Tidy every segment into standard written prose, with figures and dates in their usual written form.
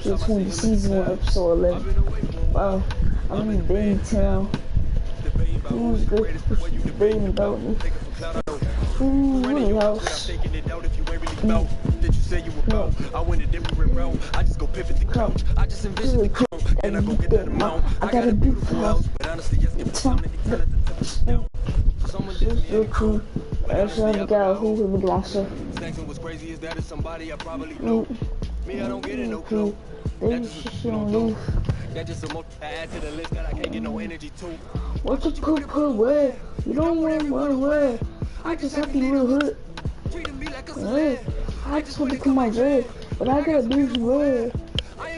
between the season 1 episode 11. Wow, I'm in Bangtown. Who's good? Who's debating about me? Ooh, money house. No. Come. Really cool. And I get that amount. I got a beautiful house. It's real cool. Actually, I got who would want stuff. Me, I don't get it, no clue. They just on roof. That just a more add to the list that I can't get no energy to. What you put where? You don't want where? I just have to be real hood. I just want to come my dread, but I gotta be real.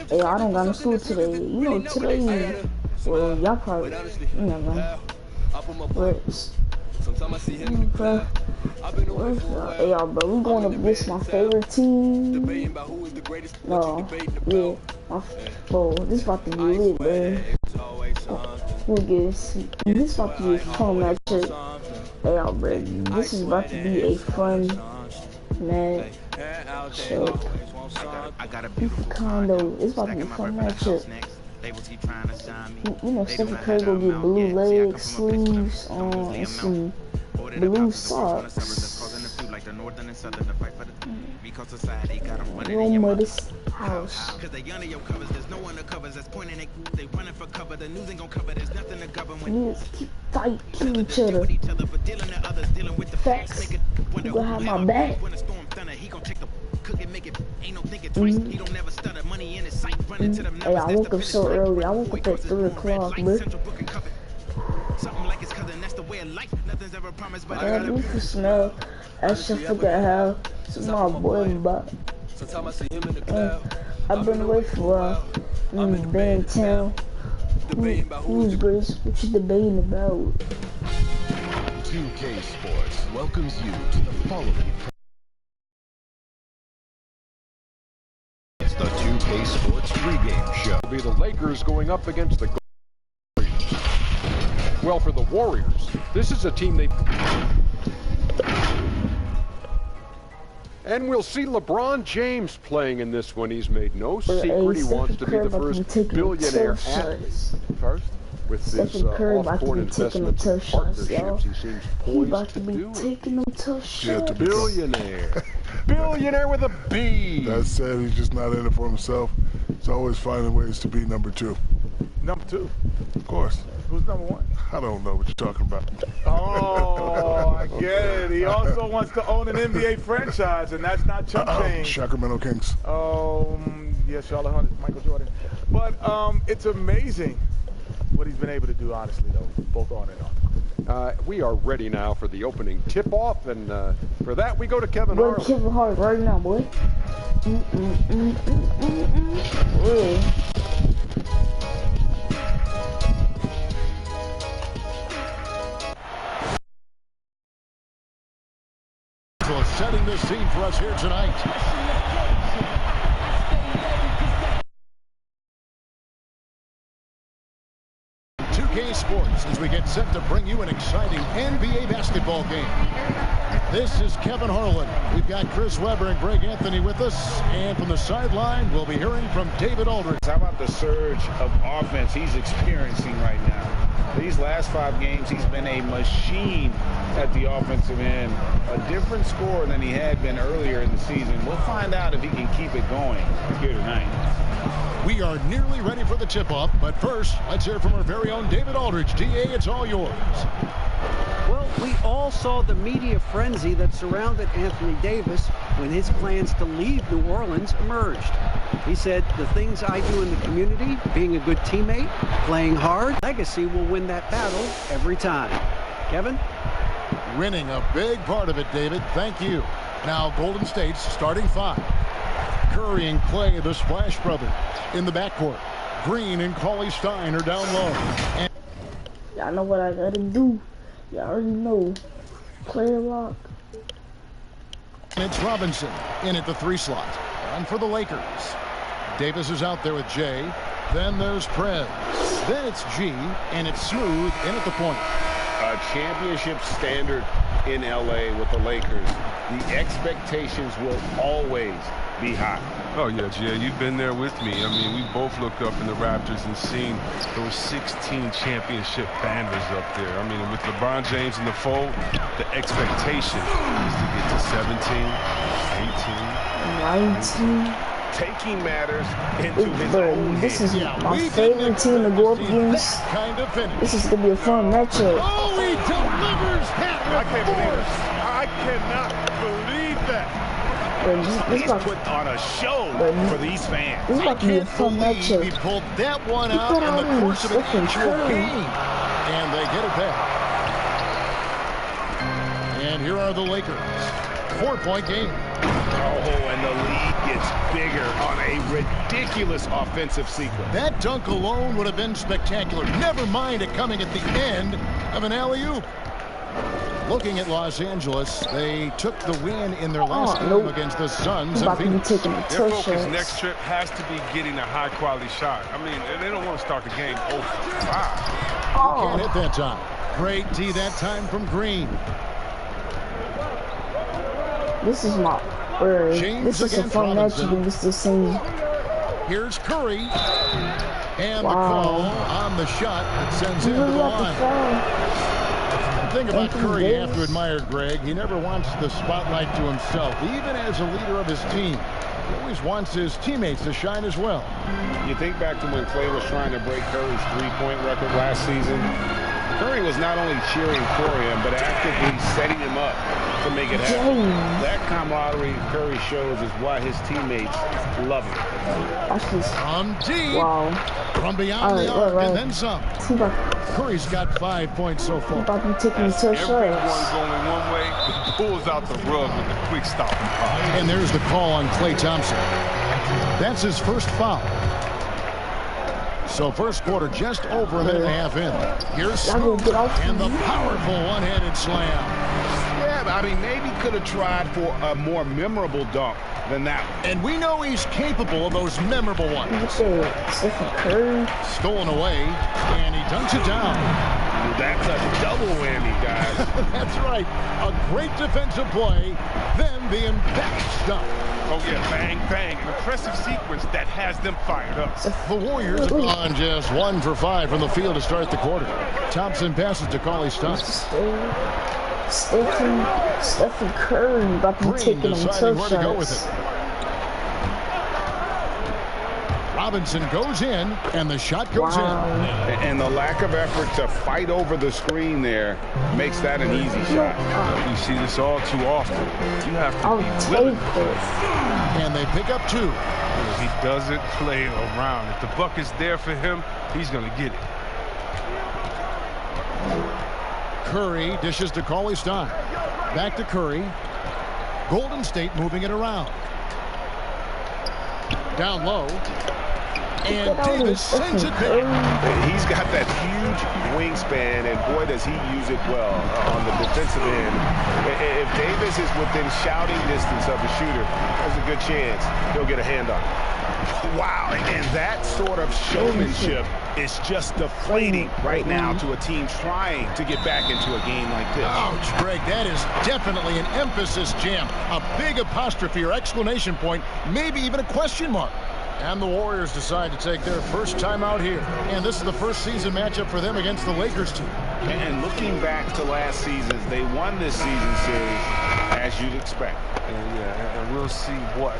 Hey, I don't got no school today. You know today. Well, y'all probably. You know, but. Sometimes I see him hey y'all, bro, we going up against my favorite team. No, yeah, bro, this about to be lit, man. We'll get this about to be a fun matchup. Hey y'all, bro, this is about to be a fun matchup. Condo, it's about to be a fun matchup. You know, Stephen Curry will get blue leg sleeves on and some blue socks. Your mother's house. Niggas keep tight to each other. Facts. You gonna have my back. Hey, I woke up so early. I woke up at 3 o'clock, bro. I need to smell. I should forget how. It's my boy, but I've been away for a while. I'm in Bangtown. Who's Grace? What you debating about? 2K Sports welcomes you to the following. It's the 2K Sports pregame show. It'll be the Lakers going up against the Warriors. Well, for the Warriors, this is a team they... And we'll see LeBron James playing in this one. He's made no secret he wants to be the first billionaire athlete. First, with his off-court investments and partnerships, he seems poised to do it. Billionaire. Billionaire with a B. That said, he's just not in it for himself. He's always finding ways to be number 2. Number 2? Of course. Who's number 1? I don't know what you're talking about. Oh, I get it. He also wants to own an NBA franchise, and that's not chump change. Sacramento Kings. Yeah, Charlotte Hornets, Michael Jordan. But it's amazing what he's been able to do, honestly, though, both on and off. We are ready now for the opening tip-off, and for that, we go to Kevin Hart. Go to Kevin Hart right now, boy. Setting the scene for us here tonight. 2K Sports as we get set to bring you an exciting NBA basketball game. This is Kevin Harlan. We've got Chris Webber and Greg Anthony with us. And from the sideline, we'll be hearing from David Aldridge. How about the surge of offense he's experiencing right now? These last 5 games, he's been a machine at the offensive end. A different scorer than he had been earlier in the season. We'll find out if he can keep it going here tonight. We are nearly ready for the tip-off, but first, let's hear from our very own David Aldridge. DA, it's all yours. Well, we all saw the media frenzy that surrounded Anthony Davis when his plans to leave New Orleans emerged. He said, the things I do in the community, being a good teammate, playing hard, legacy will win that battle every time. Kevin? Winning a big part of it, David. Thank you. Now, Golden State's starting 5. Curry and Clay, the Splash Brothers, in the backcourt. Green and Cauley-Stein are down low. Y'all know what I gotta do. Y'all already know. Player lock. And it's Robinson in at the 3 slot. And for the Lakers. Davis is out there with Jay. Then there's Prez. Then it's G. And it's Smooth in at the point. A championship standard in LA with the Lakers. The expectations will always be hot. Oh, yeah, Jay, you've been there with me. I mean, we both looked up in the Raptors and seen those 16 championship banners up there. I mean, with LeBron James in the fold, the expectation is to get to 17, 18, 19. Taking matters into his own This is my favorite team to go up against. This is going to be a fun matchup. Oh, he delivers I can't believe it. I cannot believe that. He's put on a show for these fans. This is about to be a fun matchup. He pulled that one out in the course of an actual game. And they get it back. And here are the Lakers. 4-point game. Oh, and the lead gets bigger on a ridiculous offensive sequence. That dunk alone would have been spectacular. Never mind it coming at the end of an alley-oop. Looking at Los Angeles, they took the win in their last game against the Suns. Their focus next trip has to be getting a high-quality shot. I mean, they don't want to start the game 0-5. Can't hit that time. Great D that time from Green. This is my this is a fun matchup against this team. Here's Curry. And the call on the shot that sends him to the line. The thing about Curry you have to admire, Greg, he never wants the spotlight to himself. Even as a leader of his team, he always wants his teammates to shine as well. You think back to when Clay was trying to break Curry's three-point record last season. Curry was not only cheering for him, but actively setting him up to make it happen. That camaraderie Curry shows is why his teammates love him. From deep, from beyond the arc, and then some. Curry's got 5 points so far. Everyone going one way, pulls out the rug with a quick stop. And there's the call on Klay Thompson. That's his first foul. So first quarter just over a minute and a half in. Here's Smooth and the powerful one-handed slam. Yeah, I mean, maybe could have tried for a more memorable dunk than that one. And we know he's capable of those memorable ones. Stolen away, and he dunks it down. That's a double whammy, guys. That's right. A great defensive play, then the impact stuff. Oh, yeah, bang, bang. An impressive sequence that has them fired up. The Warriors are on just 1 for 5 from the field to start the quarter. Thompson passes to Cauley-Stein. Stephen Curry about to be taking them tough shots. Robinson goes in, and the shot goes in. And the lack of effort to fight over the screen there makes that an easy shot. You see this all too often. You have to be willing. And they pick up 2. He doesn't play around. If the buck is there for him, he's going to get it. Curry dishes to Cauley-Stein. Back to Curry. Golden State moving it around. Down low. And Davis sends it back. He's got that huge wingspan, and boy, does he use it well on the defensive end. If Davis is within shouting distance of the shooter, there's a good chance he'll get a hand on it. Wow, and that sort of showmanship is just deflating right now to a team trying to get back into a game like this. Ouch, Greg, that is definitely an emphasis jam. A big apostrophe or exclamation point, maybe even a question mark. And the Warriors decide to take their first time out here. And this is the first season matchup for them against the Lakers team. And looking back to last season, they won this season series as you'd expect. And we'll see what,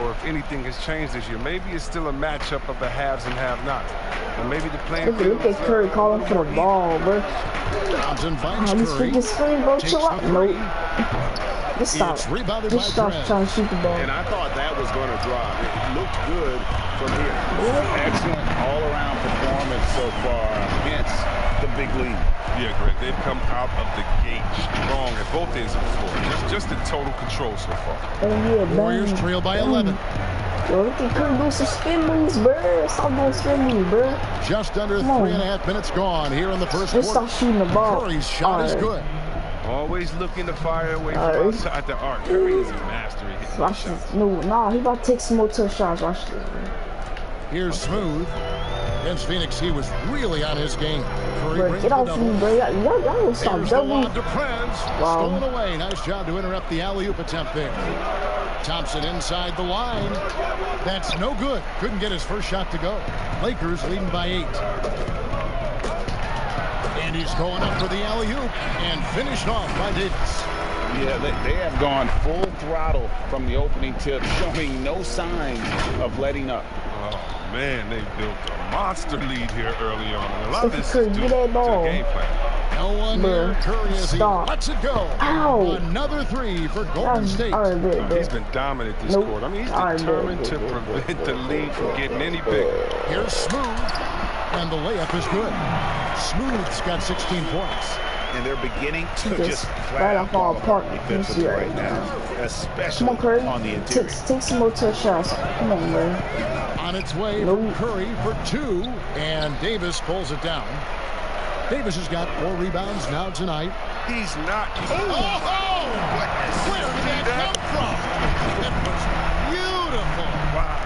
or if anything has changed this year. Maybe it's still a matchup of the haves and have-nots. And maybe the playing field. Look at Curry calling for the ball, bro. Thompson finds Curry. Takes the three. This stop trying to shoot the ball. And I thought that was going to drop. It looked good from here. Excellent all-around performance so far against the big lead. Yeah, Greg, they've come out of the gate strong at both ends of the floor. Just in total control so far. Warriors trail by 11. Yo, look at Curry do some spin moves, bro. Stop doing spin moves, bro. Just under 3.5 minutes gone here in the first quarter. Just stop shooting the ball. Curry's shot is good. Always looking to fire away from outside the arc. Curry is a master at hitting shots. No, he about to take some more tough shots. Watch this. Here's Smooth. Against Phoenix, he was really on his game. Bro, get off me, bro. Y'all don't stop doubling. Stolen away. Nice job to interrupt the alley-oop attempt there. Thompson inside the line. That's no good. Couldn't get his first shot to go. Lakers leading by 8. And he's going up for the alley-oop and finished off by Davis. Yeah, they have gone full throttle from the opening tip, showing no signs of letting up. Oh, man, they built a monster lead here early on. And a lot of this is due to that the ball. game plan. No one near Curry as he lets it go. Ow. Another 3 for Golden State. He's been dominant this quarter. I mean, he's determined to prevent the lead from getting any bigger. Here's Smooth, and the layup is good. Smooth's got 16 points. And they're beginning to just flat right out off all park defensively right now, especially Come on, Curry. on the interior. Take some more touch shots. Come on, man. On its way from Curry for 2, and Davis pulls it down. Davis has got 4 rebounds now tonight. He's not. Oh! Where did that come from? That was beautiful. Wow.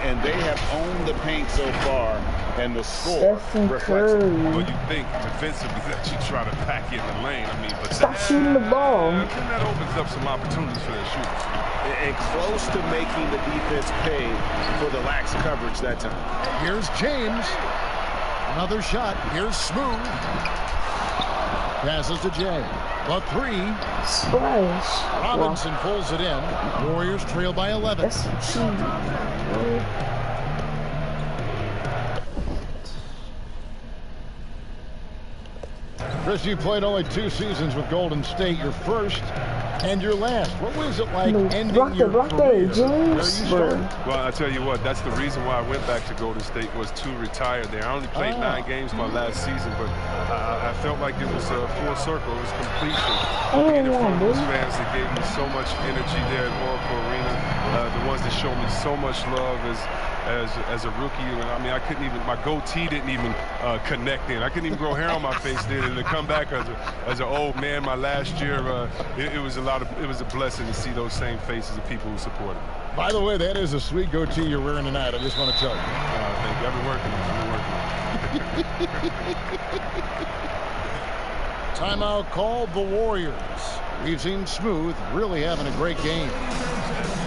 And they have owned the paint so far, and the score reflects it. Well, you think defensively that you try to pack in the lane. I mean, but Stop shooting the ball. Then that opens up some opportunities for their shooters. And close to making the defense pay for the lax coverage that time. Here's James. Another shot. Here's Smooth. Passes to Jay. The 3. Splash. Robinson pulls it in. Warriors trail by 11. That's cheating. Chris, you played only 2 seasons with Golden State. Your first and your last. What was it like ending your career? James. Well, I tell you what, that's the reason why I went back to Golden State was to retire there. I only played 9 games my last season, but I felt like it was a full circle. It was completion. Being in front of those fans that gave me so much energy there at Oracle Arena, the ones that showed me so much love as a rookie. I mean, I couldn't even, my goatee didn't even connect in. I couldn't even grow hair on my face then. And to come back as an old man my last year, it was a blessing to see those same faces of people who supported me. By the way, that is a sweet goatee you're wearing tonight. I just want to tell you. Thank you. I've been working on it. Timeout called the Warriors. We've seen Smooth really having a great game.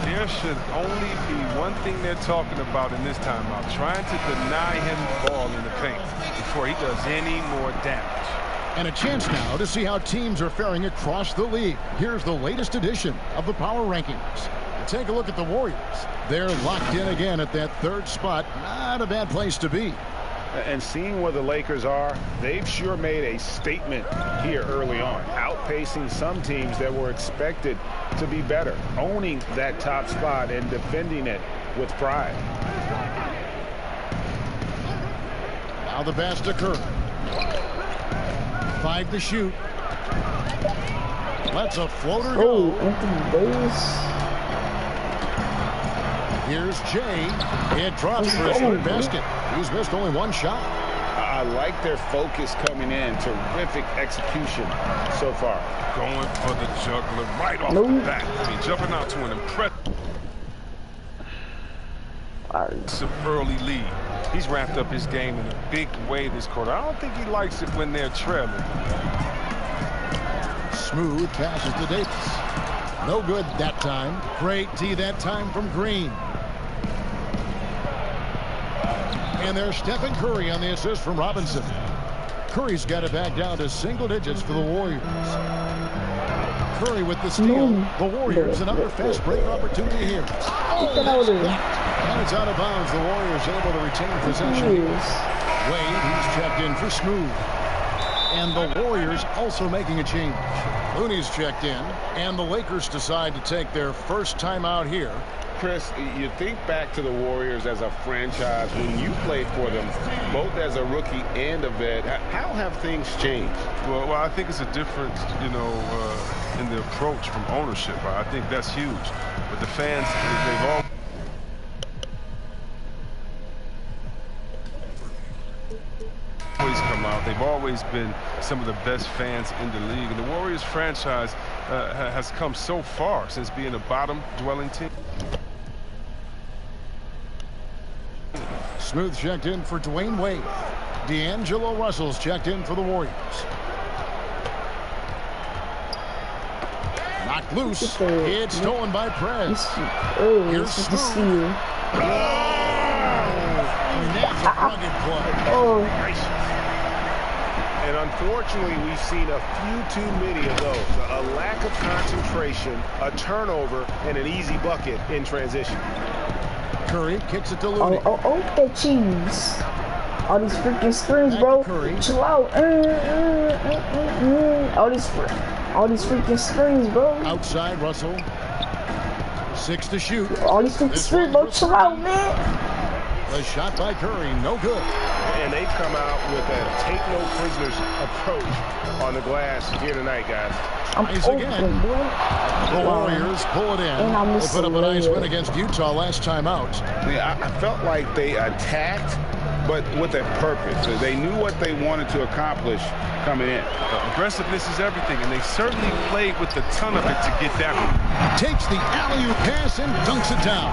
There should only be one thing they're talking about in this timeout, trying to deny him the ball in the paint before he does any more damage. And a chance now to see how teams are faring across the league. Here's the latest edition of the Power Rankings. Take a look at the Warriors. They're locked in again at that 3rd spot. Not a bad place to be. And seeing where the Lakers are, they've sure made a statement here early on, outpacing some teams that were expected to be better, owning that top spot and defending it with pride. Now the pass to Curry. 5 to shoot. Let's a floater go. Anthony Davis. Here's Jay. It drops for his 3rd basket. He's missed only 1 shot. I like their focus coming in. Terrific execution so far. Going for the juggler right off the bat. I mean, jumping out to an impressive early lead. He's ramped up his game in a big way this quarter. I don't think he likes it when they're trailing. Smooth passes to Davis. No good that time. Great D that time from Green. And there's Stephen Curry on the assist from Robinson. Curry's got it back down to single digits for the Warriors. Curry with the steal. The Warriors another fast break opportunity here. Oh, and it's out of bounds. The Warriors able to retain possession. Wade, he's checked in for Smooth. And the Warriors also making a change. Looney's checked in, and the Lakers decide to take their first time out here. Chris, you think back to the Warriors as a franchise when you played for them, both as a rookie and a vet. How have things changed? Well, I think it's a difference, in the approach from ownership. I think that's huge. But the fans, they've all. Come out. They've always been some of the best fans in the league, and the Warriors franchise has come so far since being a bottom-dwelling team. Smooth checked in for Dwayne Wade. D'Angelo Russell's checked in for the Warriors. Knocked loose. It's stolen by Prez. Here's Smooth. That's a rugged play. And unfortunately, we've seen a few too many of those. A lack of concentration, a turnover, and an easy bucket in transition. Curry kicks it to Looney. That cheese. All these freaking screens, bro. Chill out. All these freaking screens, bro. Outside, Russell. 6 to shoot. All these freaking screens, bro. Chill out, man. A shot by Curry, no good. And they've come out with a take-no-prisoners approach on the glass here tonight, guys. Again. The Warriors pull it in. They put up a nice win against Utah last time out. Yeah, I felt like they attacked, but with a purpose. They knew what they wanted to accomplish coming in. Aggressiveness is everything, and they certainly played with a ton of it to get that one. Takes the alley-oop pass and dunks it down.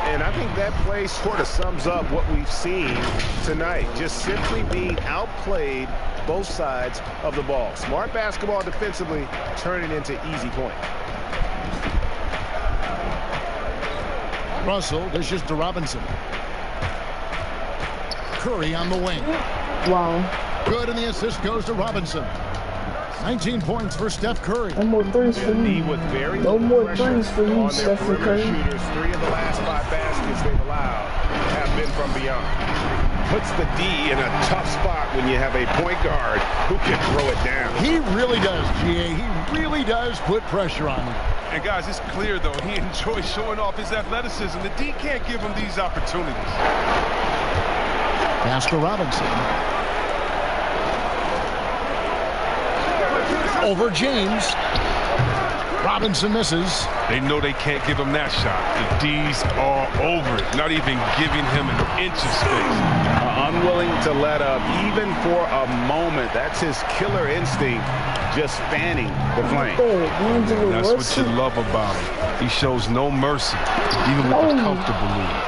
And I think that play sort of sums up what we've seen tonight. Just simply being outplayed both sides of the ball. Smart basketball defensively, turning into easy point. Russell dishes to Robinson. Curry on the wing. Wow. Good, and the assist goes to Robinson. 19 points for Steph Curry. No more threes for me. No more threes for you, Steph Curry. Shooters, 3 of the last 5 baskets they've allowed have been from beyond. Puts the D in a tough spot when you have a point guard who can throw it down. He really does, GA. He really does put pressure on him. And guys, it's clear though, he enjoys showing off his athleticism. The D can't give him these opportunities. Pass to Robinson. Over James. Robinson misses. They know they can't give him that shot. The D's are over it, not even giving him an inch of space. Unwilling to let up even for a moment. That's his killer instinct, just fanning the flame. That's what you love about him. He shows no mercy, even with a comfortable lead.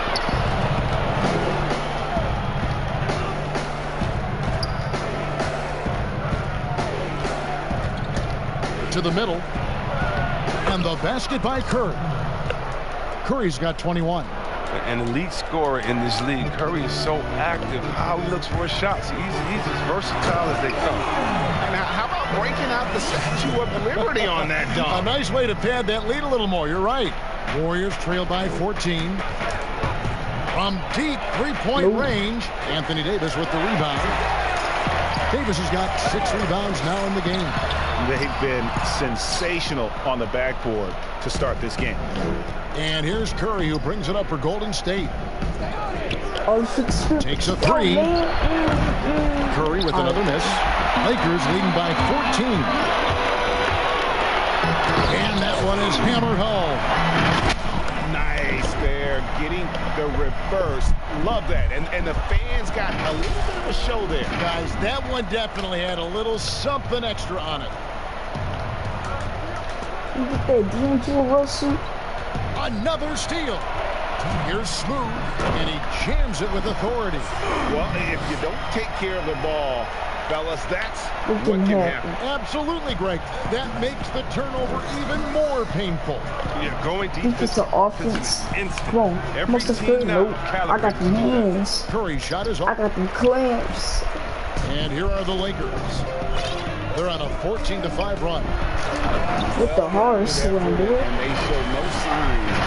To the middle, and the basket by Curry. Curry's got 21. An elite scorer in this league. Curry is so active. How he looks for his shots. He's as versatile as they come. Now, how about breaking out the Statue of Liberty on that dunk? A nice way to pad that lead a little more. You're right. Warriors trail by 14. From deep three-point range, Anthony Davis with the rebound. Davis has got 6 rebounds now in the game. They've been sensational on the backboard to start this game. And here's Curry, who brings it up for Golden State. Takes a 3. Curry with another miss. Lakers leading by 14. And that one is hammered home. Nice there, getting the reverse. Love that. And the fans got a little bit of a show there. Guys, that one definitely had a little something extra on it. Look at that, D'Angelo Russell. Another steal. Here's Smooth, and he jams it with authority. Well, if you don't take care of the ball, fellas, that's what can happen. Absolutely, Greg. That makes the turnover even more painful. Yeah, going deep. It's an offense. Come on. Must have good. Nope. I got the hands. Curry shot is off. I got them clamps. And here are the Lakers. They're on a 14-5 run. With the hard slam, dude. And they show no signs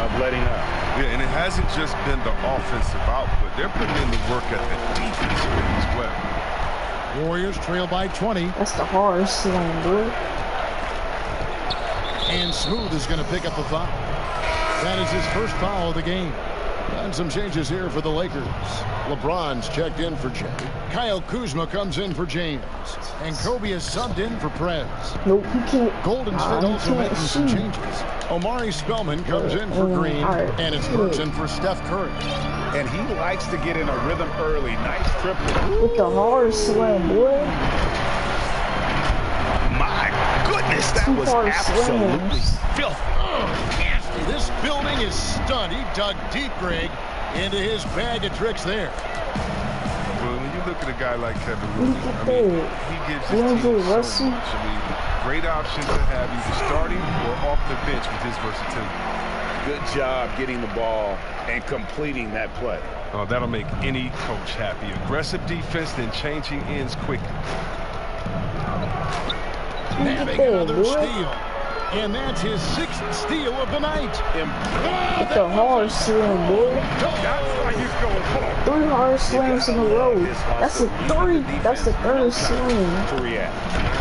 of letting up. Yeah, and it hasn't just been the offensive output. They're putting in the work at the defensive end as well. Warriors trail by 20. That's the hard slam, dude. And Smooth is going to pick up a foul. That is his first foul of the game. And some changes here for the Lakers. LeBron's checked in for Jay. Kyle Kuzma comes in for James. And Kobe is subbed in for Prez. Nope, he can't. Golden State also making some changes. Omari Spellman comes in for Green. And it's Burton for Steph Curry. And he likes to get in a rhythm early. Nice triple. With the hard slam, boy. My goodness, that was absolutely filthy. This building is stunned. He dug deep, Greg, into his bag of tricks there. But when you look at a guy like Kevin Looney, I mean, he gives his team so much. I mean, great option to have either starting or off the bench with his versatility. Good job getting the ball and completing that play. Oh, that'll make any coach happy. Aggressive defense, then changing ends quickly. Nabbing another steal. And that's his 6th steal of the night. It's a hard slam, boy. 3 hard slams in a row. That's the 3rd slam.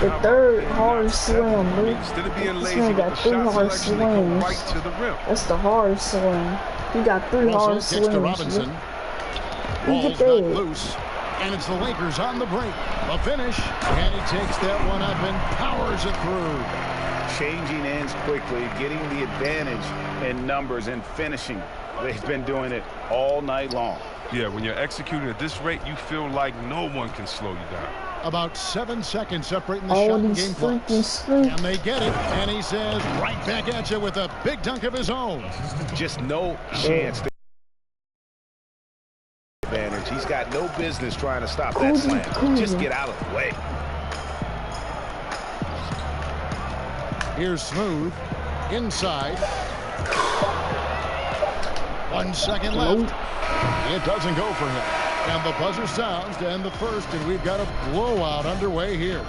The 3rd hard slam, boy. Instead of being This lazy, man got 3 hard slams. right to the rim. That's the hard slam. He got 3 hard slams. To Robinson. Ball's not loose. And it's the Lakers on the break. A finish. And he takes that one up and powers it through. Changing ends quickly, getting the advantage in numbers and finishing. They've been doing it all night long. Yeah, when you're executing at this rate, you feel like no one can slow you down. About 7 seconds separating the shot and game clocks. And they get it, and he says, right back at you with a big dunk of his own. Just no chance to advantage. He's got no business trying to stop that slam. Just get out of the way. Here's Smooth. Inside. 1 second left. It doesn't go for him. And the buzzer sounds to end the first, and we've got a blowout underway here.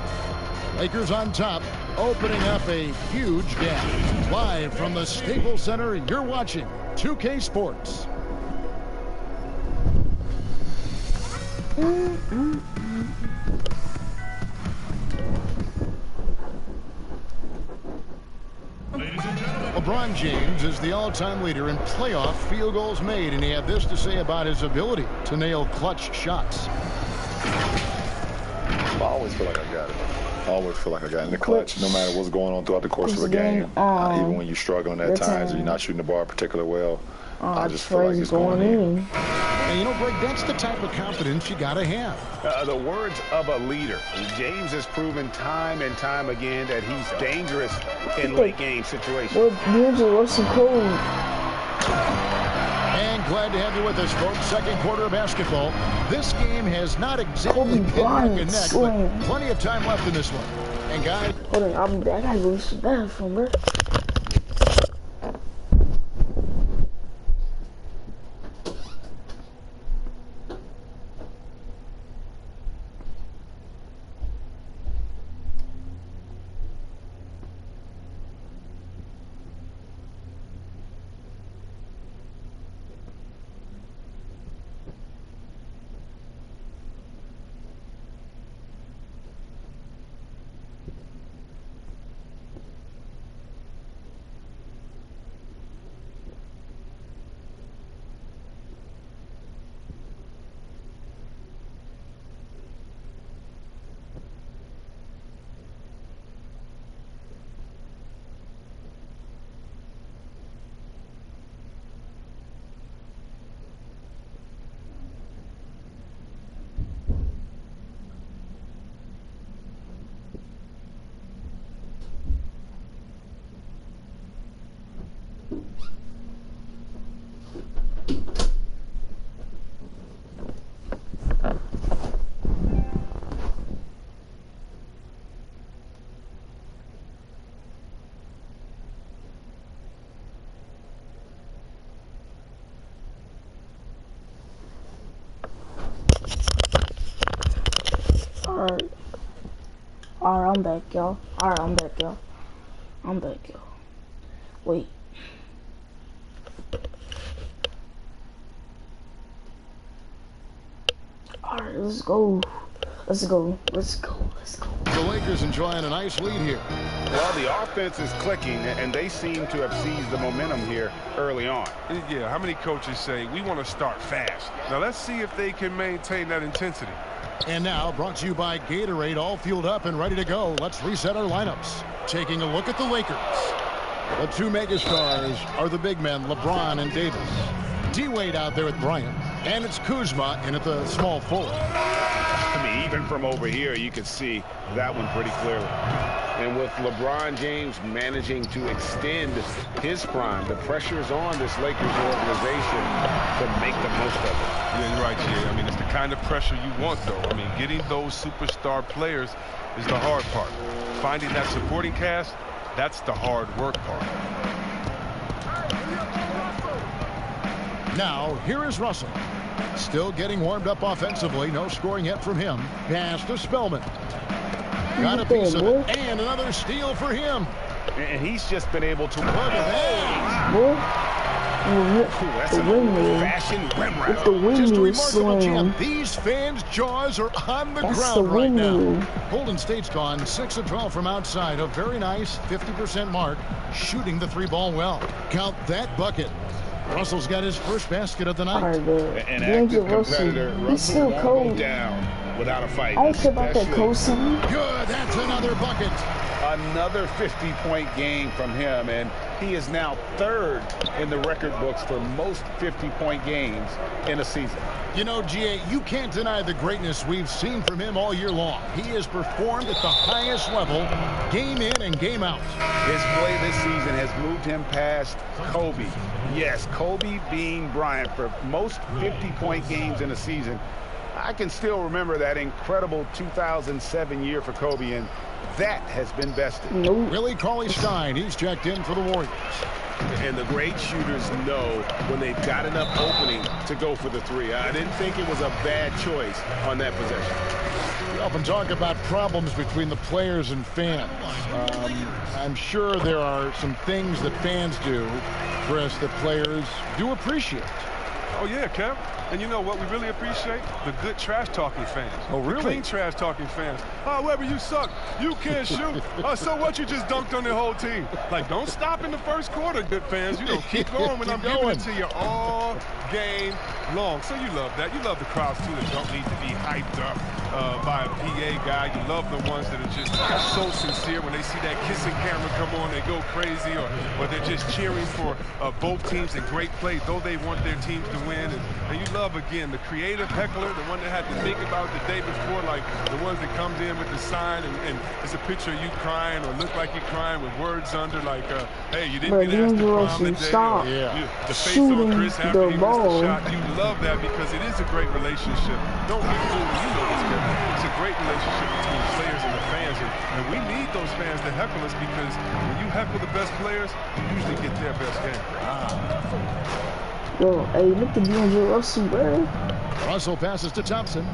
Lakers on top, opening up a huge gap. Live from the Staples Center, you're watching 2K Sports. LeBron James is the all-time leader in playoff field goals made, and he had this to say about his ability to nail clutch shots. I always feel like I got it. I always feel like I got it in the clutch, no matter what's going on throughout the course of a game. Even when you're struggling at times or you're not shooting the ball particularly well, I just feel like it's going in. And you know, Greg, that's the type of confidence you got to have. The words of a leader. James has proven time and time again that he's dangerous in late-game situations. Well, D'Angelo Russell Cole. And glad to have you with us, folks. Second quarter of basketball. This game has not exactly been neck and neck, but plenty of time left in this one. And guys, hold on, I gotta go to the bathroom, bro. Alright, I'm back, y'all. I'm back, y'all. Wait. Alright, let's go. The Lakers enjoying a nice lead here. Well, the offense is clicking, and they seem to have seized the momentum here early on. Yeah, how many coaches say, we want to start fast? Now, let's see if they can maintain that intensity. And now, brought to you by Gatorade, all fueled up and ready to go. Let's reset our lineups. Taking a look at the Lakers. The two megastars are the big men, LeBron and Davis. D-Wade out there with Bryant. And it's Kuzma in at the small forward. I mean, even from over here, you can see that one pretty clearly. And with LeBron James managing to extend his prime, the pressure is on this Lakers organization to make the most of it. Yeah, you're right, Jay. I mean, it's the kind of pressure you want, though. I mean, getting those superstar players is the hard part. Finding that supporting cast, that's the hard work part. Now, here is Russell. Still getting warmed up offensively. No scoring yet from him. Pass to Spellman. Got a piece of it. And another steal for him. And he's just been able to... Look at that. That's an old-fashioned rim wrap. Just a remarkable jam. These fans' jaws are on the ground right now. Golden State's gone 6 of 12 from outside. A very nice 50% mark. Shooting the 3-ball well. Count that bucket. Russell's got his first basket of the night. An active competitor. Russell won't go down without a fight. I don't care about that cosign. Good. That's another bucket. Another 50-point game from him, and he is now 3rd in the record books for most 50-point games in a season. You know, G.A., you can't deny the greatness we've seen from him all year long. He has performed at the highest level, game in and game out. His play this season has moved him past Kobe. Yes, Kobe being Bryant for most 50-point games in a season. I can still remember that incredible 2007 year for Kobe, and that has been bested. Willie Cauley-Stein, he's checked in for the Warriors. And the great shooters know when they've got enough opening to go for the 3. I didn't think it was a bad choice on that possession. We often talk about problems between the players and fans. I'm sure there are some things that fans do, Chris, that players do appreciate. Oh, yeah, Kev. And you know what we really appreciate? The good trash-talking fans. Oh, really? The clean trash-talking fans. Oh, Webber, you suck. You can't shoot. So what? You just dunked on the whole team. Like, don't stop in the first quarter, good fans. You know, keep going when I'm giving it to you all game long. So you love that. You love the crowds, too, that don't need to be hyped up by a PA guy. You love the ones that are just so sincere. When they see that kissing camera come on, they go crazy, or they're just cheering for both teams in great play, though they want their teams to win. And you love, again, the creative heckler, the one that had to think about the day before, like the ones that comes in with the sign and it's a picture of you crying or look like you're crying with words under, like, hey, you didn't get asked to prom today. Stop the face on Chris after he missed the shot. You love that because it is a great relationship. Don't get fooled. You know this, Kevin. It's a great relationship between players and the fans, and we need those fans to heckle us because when you heckle the best players, you usually get their best game. Yo, hey, look at D'Angelo Russell, bro. Russell passes to Thompson.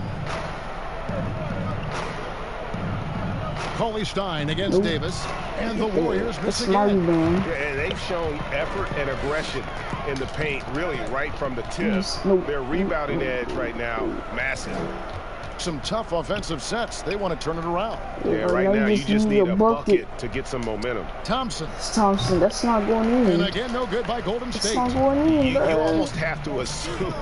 Cauley-Stein against Davis, and the Warriors miss again. And they've shown effort and aggression in the paint, really right from the tip. Their rebounding edge right now, massive. Some tough offensive sets. They want to turn it around. Yeah, right now you just need a bucket to get some momentum. Thompson. It's Thompson. That's not going in. And again, no good by Golden State. It's not going in, you almost have to assume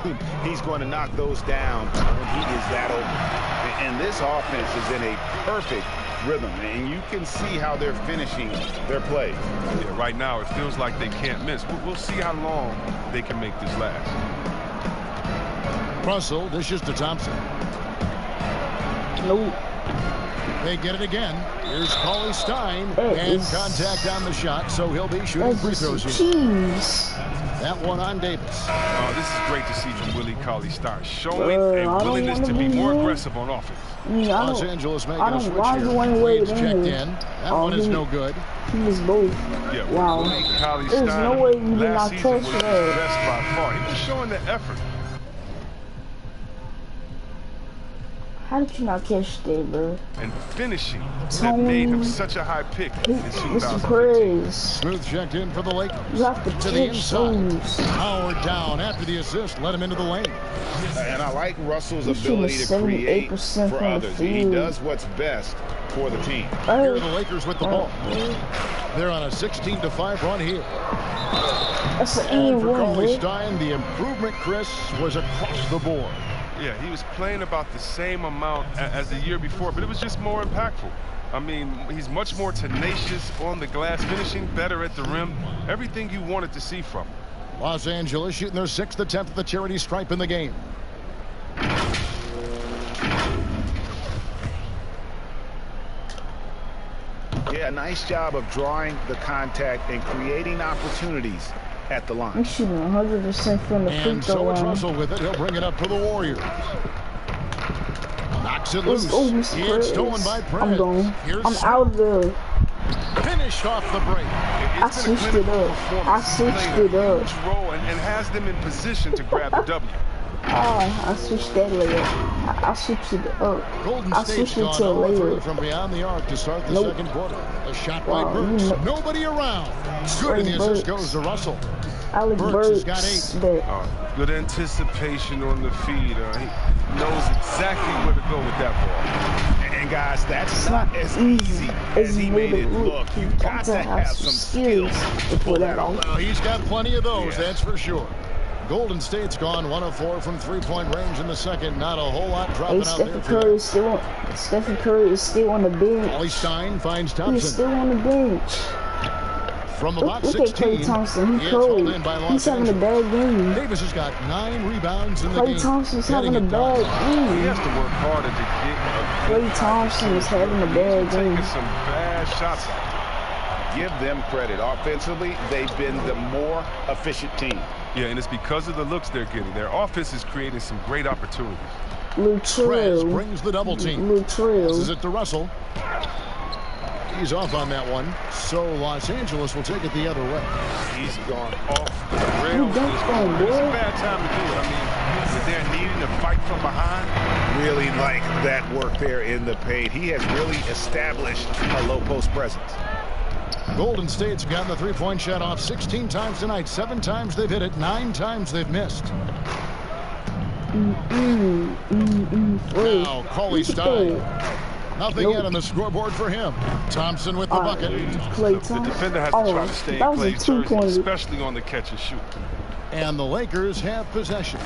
he's going to knock those down when he is that open. And this offense is in a perfect rhythm, and you can see how they're finishing their play. Yeah, right now it feels like they can't miss. We'll see how long they can make this last. Russell dishes to Thompson. Nope. They get it again. Here's Cauley-Stein, and contact on the shot, so he'll be shooting free throws here. That one on Davis. Oh, this is great to see from Willie Cauley-Stein, showing a willingness to be more aggressive on offense. Los Angeles making a switch here. Wade's checked in. That one is no good. He was both. Yeah, wow. There's no way you did not catch that. Best by far. He was showing the effort. How did you not catch that, bro? And finishing that made him such a high pick in 2015. Smooth checked in for the Lakers. You have to the inside. Howard down after the assist. Let him into the lane. And I like Russell's ability to create for others. He does what's best for the team. Here are the Lakers with the ball. They're on a 16-5 run here. That's an and for Cauley-Stein, the improvement, Chris, was across the board. Yeah, he was playing about the same amount as the year before, but it was just more impactful. I mean, he's much more tenacious on the glass, finishing better at the rim. Everything you wanted to see from him. Los Angeles shooting their 6th attempt at the charity stripe in the game. Yeah, nice job of drawing the contact and creating opportunities at the line. He's shooting 100% from the free And throw so it's line. Russell with it. He'll bring it up for the Warriors. Knocks it loose. It's stolen by Perez. I'm going. Here's I'm out of there. Finished off the break. I switched it up. I switched it up. Role and has them in position to grab the W. I switched that layup. I switched it up. Golden I State's switched it gone to a 0-3 layup. from beyond the arc to start the second quarter. A shot by Wow, Burks. you know- Nobody around. Good, and the assist goes to Russell. Alec Burks has got Burks. 8. But Good anticipation on the feed. He knows exactly where to go with that ball. And guys, that's not as easy as he made it look. You've got to have some skills to pull that off. Well, he's got plenty of those, that's for sure. Golden State's gone 1 of 4 from three-point range in the second. Not a whole lot dropping out there for them. Stephen Curry is still on the bench. Ollie Stein finds He's Thompson. still on the bench. From about Look at 16, Klay Thompson. He's it's hauled cold. in by Los He's having a Angeles. bad game. Davis has got 9 rebounds in the game. Klay Thompson's having a Getting it done. bad He game. has to work harder to get Klay Thompson is having a bad game. taking some bad shots. Give them credit. Offensively, they've been the more efficient team. Yeah, and it's because of the looks they're getting. Their offense is creating some great opportunities. Prez Lutrell. brings the double team. This is Lutrell. it to Russell. He's off on that one. So Los Angeles will take it the other way. He's gone off the rails. dunked on, It's boy. a bad time to do it. I mean, when they're needing to fight from behind. Really like that work there in the paint. He has really established a low post presence. Golden State's gotten the three-point shot off 16 times tonight. 7 times they've hit it. 9 times they've missed. Now, Cauley Stein. Nothing yet on the scoreboard for him. Thompson with the bucket. Klay The Thompson. defender has to try to stay in that was a Clay's jersey, two-pointer. especially on the catch and shoot. And the Lakers have possession.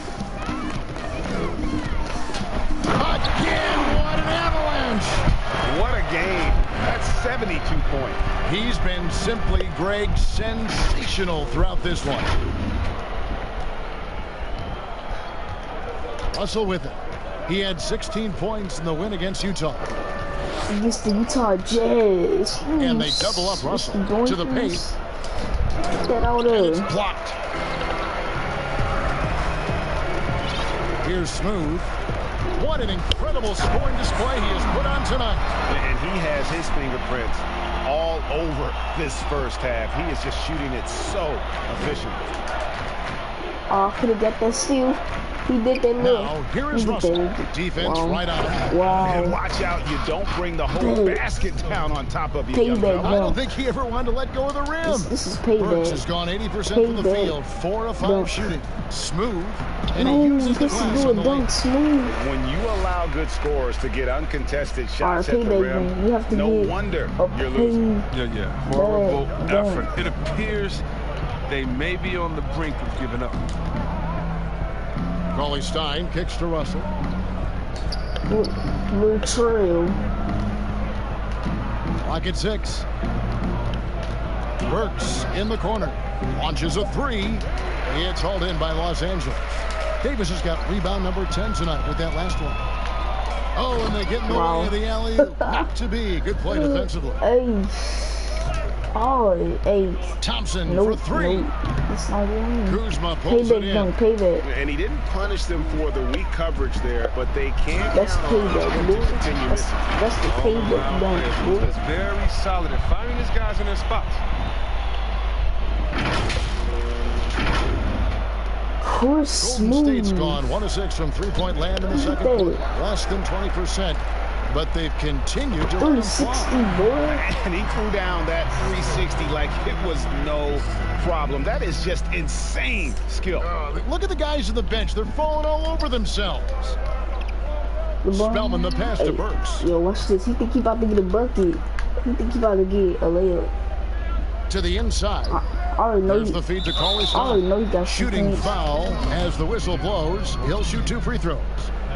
Again, what an avalanche! What a game. That's 72 points. He's been simply, Greg, sensational throughout this one. Russell with it. He had 16 points in the win against Utah. Against the Utah Jazz. And they double up Russell to the paint. Get that out It's of. blocked. Here's Smooth. What an incredible scoring display he has put on tonight. And he has his fingerprints all over this first half. He is just shooting it so efficiently. Could have got that steal. He did that look. Now, here is Russell. Defense right on him. And Wow. watch out, you don't bring the whole basket down on top of you. young Payback. fella. I don't think he ever wanted to let go of the rim. This is Burks has payback. gone 80% from the Payback. field. 4 of 5 Dunk. shooting. Smooth. And he No, uses the this is glass do a on the dunk lane. smooth. When you allow good scorers to get uncontested shots Alright, at the payback, rim, man. You have to no get wonder a you're losing. Yeah. Horrible Dunk. effort. It appears they may be on the brink of giving up. Cauley Stein kicks to Russell. Lutrell. Clock at 6. Burks in the corner. Launches a 3. It's hauled in by Los Angeles. Davis has got rebound number 10 tonight with that last one. Oh, and they get in the way of the alley-oop. Not to be. Good play defensively. Ace. Oh, ace. Thompson Nope, for 3. nope. It's not in. Kuzma pulls it Payback in. dunk, payback. And he didn't punish them for the weak coverage there, but they can't That's count on payback, him dude. to continue That's missing. the payback dunk, dude. That's very solid at finding his guys in their spots. Chris Golden State's Smooth. gone 1 of 6 from three-point land in the second Hey. quarter. Less than 20%. But they've continued to run 360, fly. boy. And he threw down that 360 like it was no problem. That is just insane skill. Look at the guys on the bench. They're falling all over themselves. LeBron. Spellman the pass to Burks. Yo, watch this. He think he about to get a bucket. He think he about to get a layup. To the inside. I already know There's he, the feed to Cauley I already Stein. know he got Shooting some foul as the whistle blows. He'll shoot 2 free throws.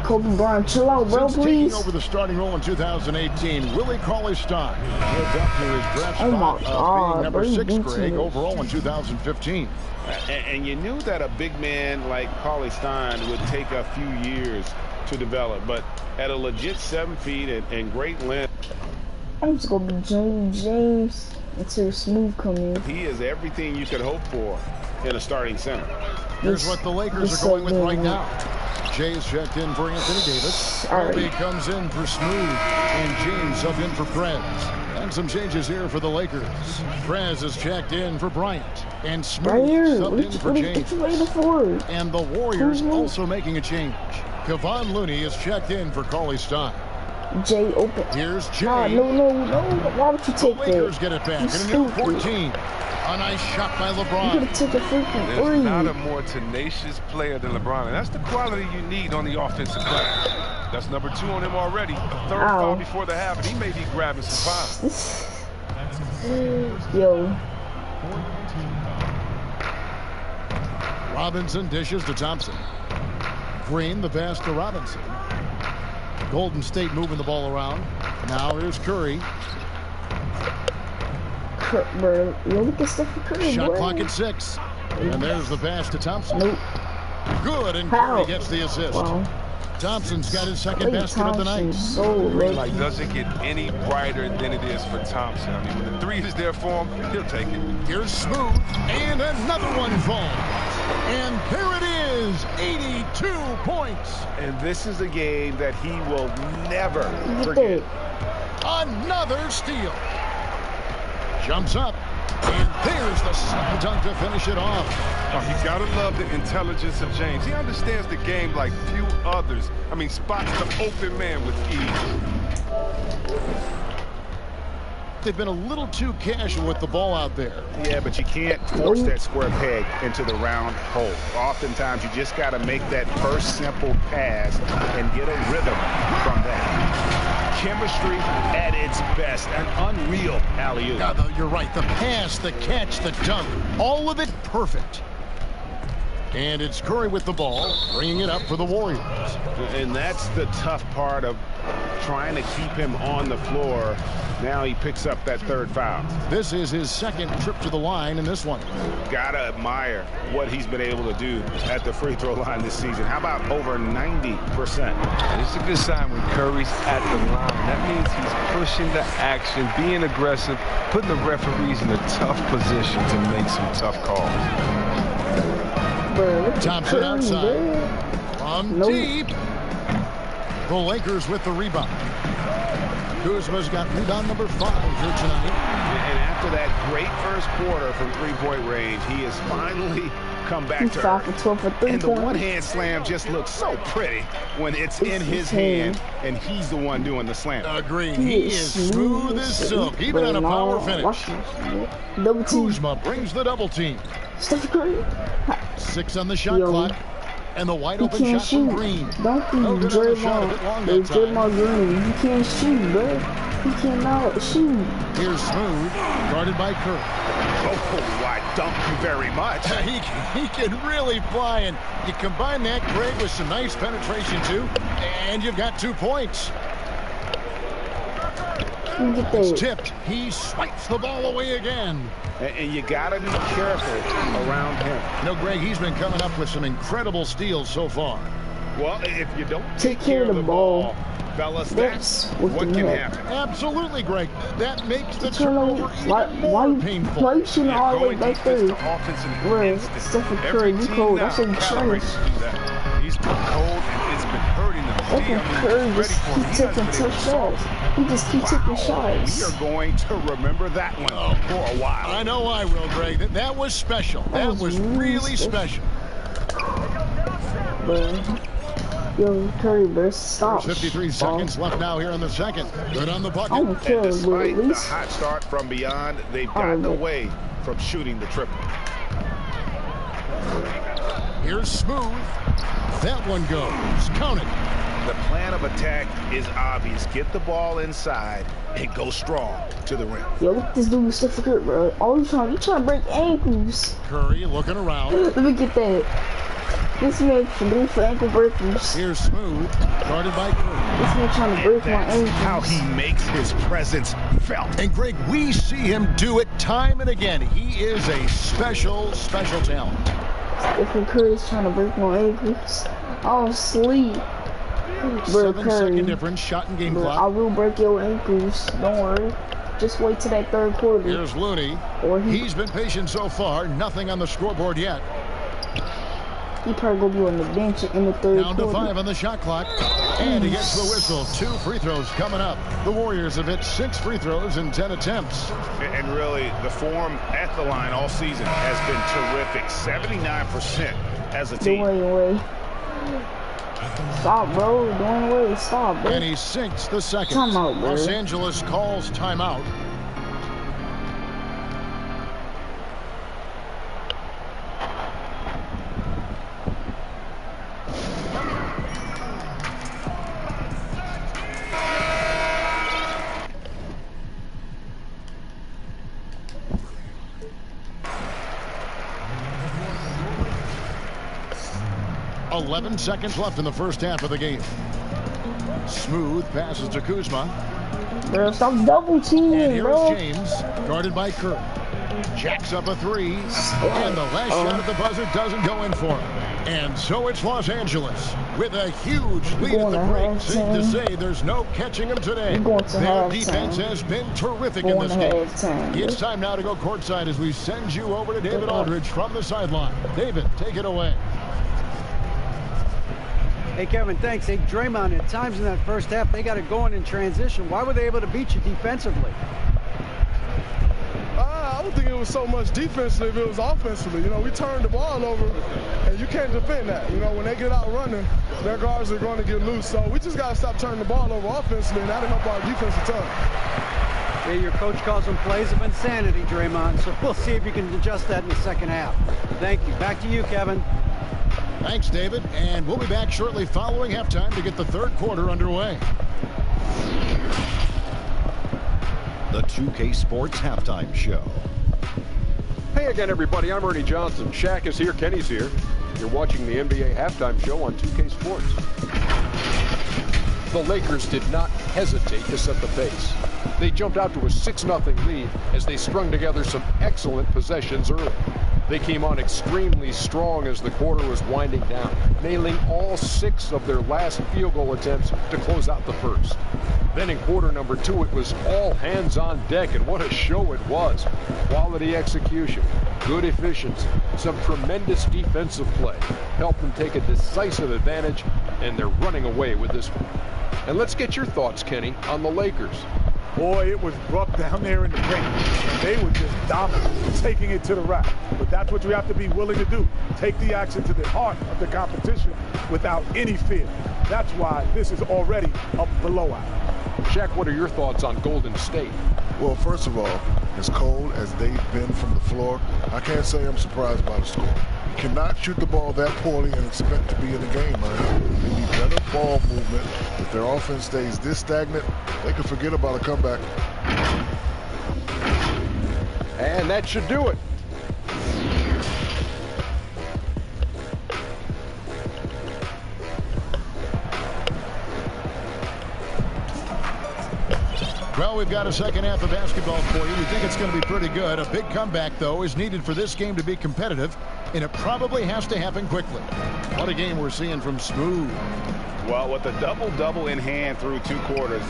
Kobe Bryant, chill out, bro, Since taking please. over the starting role in 2018, Willie Cauley-Stein lived up to his draft Oh my spot of God, being number bro, you 6 beat Greg me. overall in 2015. And you knew that a big man like Cauley Stein would take a few years to develop, but at a legit 7 feet and great length. I'm just gonna be James. until Smooth come in. He is everything you could hope for in a starting center. Here's what the Lakers are going with right now. Jay's checked in for Anthony Davis. Harvey comes in for Smooth. And James up in for Prez. And some changes here for the Lakers. Prez is checked in for Bryant. And Smooth subbed in for James. And the Warriors also making a change. Kevon Looney is checked in for Cauley-Stein. Jay open. Here's Jay. No. Why would you take that? The Lakers get it back in a new 14. A nice shot by LeBron. You could have took a freaking There's not a more tenacious player than LeBron, and that's the quality you need on the offensive glass. That's number 2 on him already. A third foul before the half, and he may be grabbing some fouls. Yo. Robinson dishes to Thompson. Green, the pass to Robinson. Golden State moving the ball around. Now here's Curry. Bro, look at Stephen Curry. Shot clock at 6. And there's the pass to Thompson. Nope. Good, and Curry gets the assist. Wow. Thompson's got his second basket of the night. Like, doesn't get any brighter than it is for Thompson. I mean, when the 3 is there for him, he'll take it. Here's Smooth, and another one falls. And there it is, 82 points. And this is a game that he will never forget. Another steal. Jumps up, and there's the slam dunk to finish it off. Oh, you gotta love the intelligence of James. He understands the game like few others. I mean, spots the open man with ease. They've been a little too casual with the ball out there. Yeah, but you can't force that square peg into the round hole. Oftentimes, you just got to make that first simple pass and get a rhythm from that. Chemistry at its best. An unreal alley-oop. Yeah, you're right. The pass, the catch, the dunk, all of it perfect. And it's Curry with the ball, bringing it up for the Warriors. And that's the tough part of trying to keep him on the floor. Now he picks up that 3rd foul. This is his 2nd trip to the line in this one. Gotta admire what he's been able to do at the free throw line this season. How about over 90%? And it's a good sign when Curry's at the line. That means he's pushing the action, being aggressive, putting the referees in a tough position to make some tough calls. Thompson outside. From deep. The Lakers with the rebound. Kuzma's got rebound number 5 here tonight. And after that great first quarter from 3-point range, he has finally come back to earth. And the one-hand slam just looks so pretty when it's in his hand, and he's the one doing the slam. Agreed. He is smooth as silk, even on a power finish. Kuzma brings the double team. 6 on the shot clock. And the wide open shot from Green. Don't be Draymond Green. He can't shoot, bro. He cannot shoot. Here's Smooth, guarded by Curry. Oh, I don't very much. He can really fly, and you combine that, Greg, with some nice penetration, too, and you've got 2 points. It's tipped. He swipes the ball away again. And you got to be careful around him. No, Greg, he's been coming up with some incredible steals so far. Well, if you don't take care of the ball, fellas, that's what can happen. Absolutely, Greg. That makes the turnover more painful. Why you shooting all the way back there? Where Stephen Curry, you cold. I said trash. He's been cold, and it's been hurting them. Stephen Curry just keep taking tough shots. He just keep taking shots. We are going to remember that one for a while. I know I will, Greg. That was special. That was really special. Yo, Curry, bro, stop. 53 seconds left now here in the second. Good on the bucket. I'm killing, despite the hot start from beyond, they've gotten away from shooting the triple. Here's Smooth. That one goes. Count it. The plan of attack is obvious. Get the ball inside and go strong to the rim. Yo, look at this dude, Stephen Curry, bro. Oh, you trying to break ankles. Curry looking around. Let me get that. This man can do for ankle breakers. Here's Smooth, guarded by Curry. This man trying to break my ankles. How he makes his presence felt. And Greg, we see him do it time and again. He is a special, special talent. Stephen Curry's trying to break my ankles. I'll sleep. 7-second difference, shot and game clock. I will break your ankles. Don't worry. Just wait till that third quarter. Here's Looney. He's been patient so far. Nothing on the scoreboard yet. He probably gonna be on the bench in the third quarter. Down to 5 on the shot clock. And he gets the whistle. 2 free throws coming up. The Warriors have hit 6 free throws in 10 attempts. And really, the form at the line all season has been terrific. 79% as a team. Dwayne Wade. Stop, bro. Dwayne Wade, stop, bro. And he sinks the second. Timeout, bro. Los Angeles calls timeout. Seconds left in the first half of the game. Smooth passes to Kuzma. Bro, stop double teaming, and here bro. is James, guarded by Curry. Jacks up a 3, and the last shot at the buzzer doesn't go in for him. And so it's Los Angeles with a huge lead at the break. Safe to say there's no catching them today. Their defense has been terrific in this game. It's time now to go courtside as we send you over to David Aldridge from the sideline. David, take it away. Hey, Kevin, thanks. Hey, Draymond, at times in that first half, they got it going in transition. Why were they able to beat you defensively? I don't think it was so much defensively if it was offensively. You know, we turned the ball over, and you can't defend that. You know, when they get out running, their guards are going to get loose. So we just got to stop turning the ball over offensively, and that'll help our defense a ton. Yeah, your coach calls them plays of insanity, Draymond, so we'll see if you can adjust that in the second half. Thank you. Back to you, Kevin. Thanks, David. And we'll be back shortly following halftime to get the third quarter underway. The 2K Sports Halftime Show. Hey again, everybody. I'm Ernie Johnson. Shaq is here. Kenny's here. You're watching the NBA Halftime Show on 2K Sports. The Lakers did not hesitate to set the pace. They jumped out to a 6-0 lead as they strung together some excellent possessions early. They came on extremely strong as the quarter was winding down, nailing all 6 of their last field goal attempts to close out the first. Then in quarter number 2, it was all hands on deck, and what a show it was. Quality execution, good efficiency, some tremendous defensive play helped them take a decisive advantage, and they're running away with this one. And let's get your thoughts, Kenny, on the Lakers. Boy, it was rough down there in the paint. They were just dominant, taking it to the rack. But that's what you have to be willing to do. Take the action to the heart of the competition without any fear. That's why this is already a blowout. Shaq, what are your thoughts on Golden State? Well, first of all, as cold as they've been from the floor, I can't say I'm surprised by the score. You cannot shoot the ball that poorly and expect to be in the game, man. They need better ball movement. If their offense stays this stagnant, they can forget about a comeback. And that should do it. Well, we've got a second half of basketball for you. We think it's going to be pretty good. A big comeback, though, is needed for this game to be competitive, and it probably has to happen quickly. What a game we're seeing from Smooth. Well, with a double-double in hand through 2 quarters,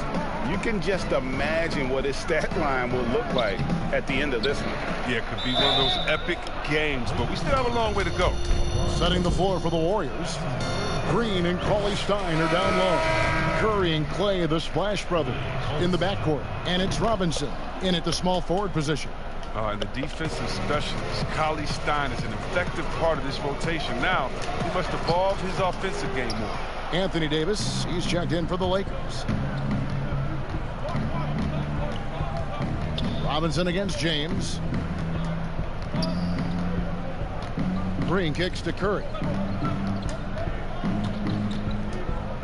you can just imagine what his stat line will look like at the end of this one. Yeah, it could be one of those epic games, but we still have a long way to go. Setting the floor for the Warriors. Green and Cauley-Stein are down low. Curry and Clay, the Splash Brothers, in the backcourt. And it's Robinson in at the small forward position. And the defensive specialist, Cauley-Stein, is an effective part of this rotation. Now, he must evolve his offensive game more. Anthony Davis, he's checked in for the Lakers. Robinson against James. Green kicks to Curry.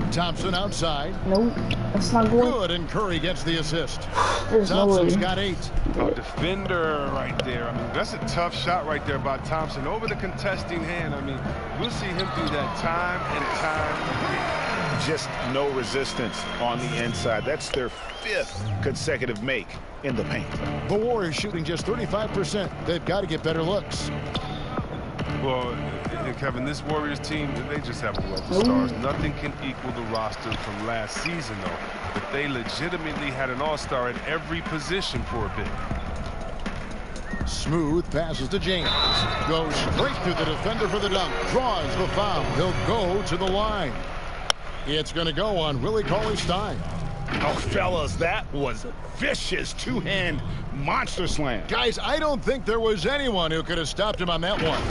Thompson outside. Nope, that's not going. Good, and Curry gets the assist. Thompson's got 8. A defender right there. I mean, that's a tough shot right there by Thompson. Over the contesting hand. I mean, we'll see him do that time and time again. Just no resistance on the inside. That's their 5th consecutive make in the paint. The Warriors shooting just 35%. They've got to get better looks. Well, And Kevin, this Warriors team, they just have a wealth of stars. Nothing can equal the roster from last season, though. But they legitimately had an all-star at every position for a bit. Smooth passes to James. Goes straight through the defender for the dunk. Draws the foul. He'll go to the line. It's going to go on Willie Cauley-Stein. Oh, fellas, that was a vicious two-hand monster slam. Guys, I don't think there was anyone who could have stopped him on that one.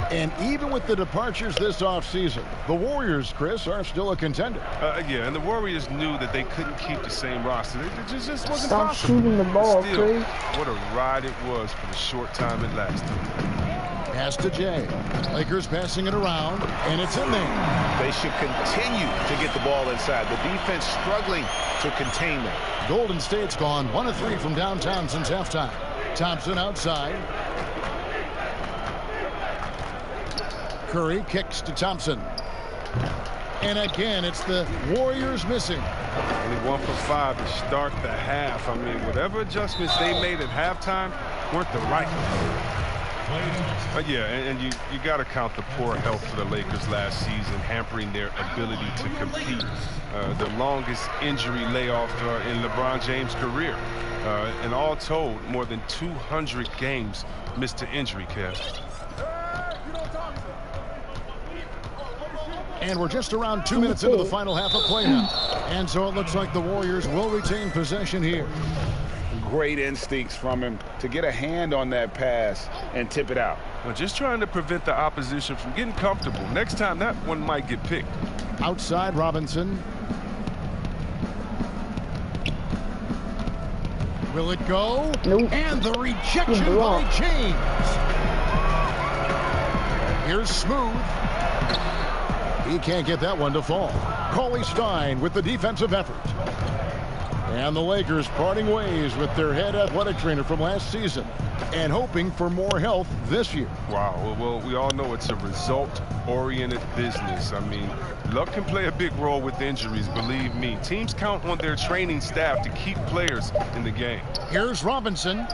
And even with the departures this offseason, the Warriors, Chris, are still a contender. Yeah, and the Warriors knew that they couldn't keep the same roster. It just wasn't Stop possible. shooting the ball, Still, what a ride it was for the short time it lasted. Pass to Jay. Lakers passing it around, and it's in there. They should continue to get the ball inside. The defense struggling to contain them. Golden State's gone 1 of 3 from downtown since halftime. Thompson outside. Curry kicks to Thompson. And again, it's the Warriors missing. Only 1 for 5 to start the half. I mean, whatever adjustments they made at halftime weren't the right ones. But yeah, and you got to count the poor health for the Lakers last season, hampering their ability to compete. The longest injury layoff in LeBron James' career. And all told, more than 200 games missed to injury, Kev. And we're just around 2 minutes into the final half of play now. And so it looks like the Warriors will retain possession here. Great instincts from him to get a hand on that pass and tip it out. Well, just trying to prevent the opposition from getting comfortable. Next time, that one might get picked. Outside Robinson. Will it go? Nope. And the rejection by James. Here's Smooth. He can't get that one to fall. Cauley-Stein with the defensive effort. And the Lakers parting ways with their head athletic trainer from last season and hoping for more health this year. Wow, well, we all know it's a result-oriented business. I mean, luck can play a big role with injuries, believe me. Teams count on their training staff to keep players in the game. Here's Robinson.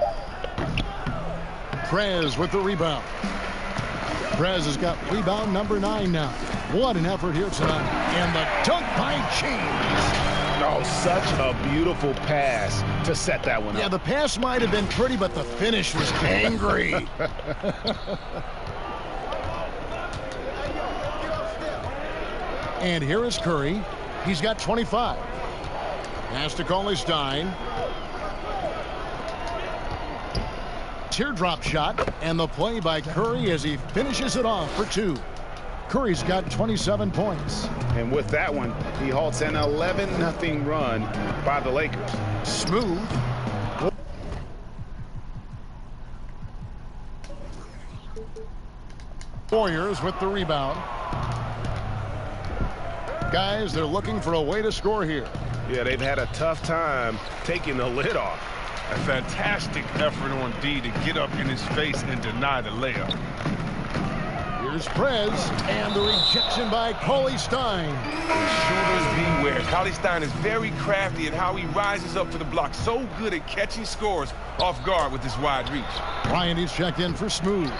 Prez with the rebound. Prez has got rebound number 9 now. What an effort here tonight. And the dunk by James. Oh, such a beautiful pass to set that one up. Yeah, the pass might have been pretty, but the finish was angry. And here is Curry. He's got 25. Pass to Cauley-Stein. Teardrop shot, and the play by Curry as he finishes it off for 2. Curry's got 27 points. And with that one, he halts an 11-0 run by the Lakers. Smooth. Warriors with the rebound. Guys, they're looking for a way to score here. Yeah, they've had a tough time taking the lid off. A fantastic effort on D to get up in his face and deny the layup. Here's Prez, and the rejection by Cauley-Stein. Shooters beware. Cauley-Stein is very crafty in how he rises up to the block. So good at catching scores off guard with his wide reach. Bryant is checked in for Smooth.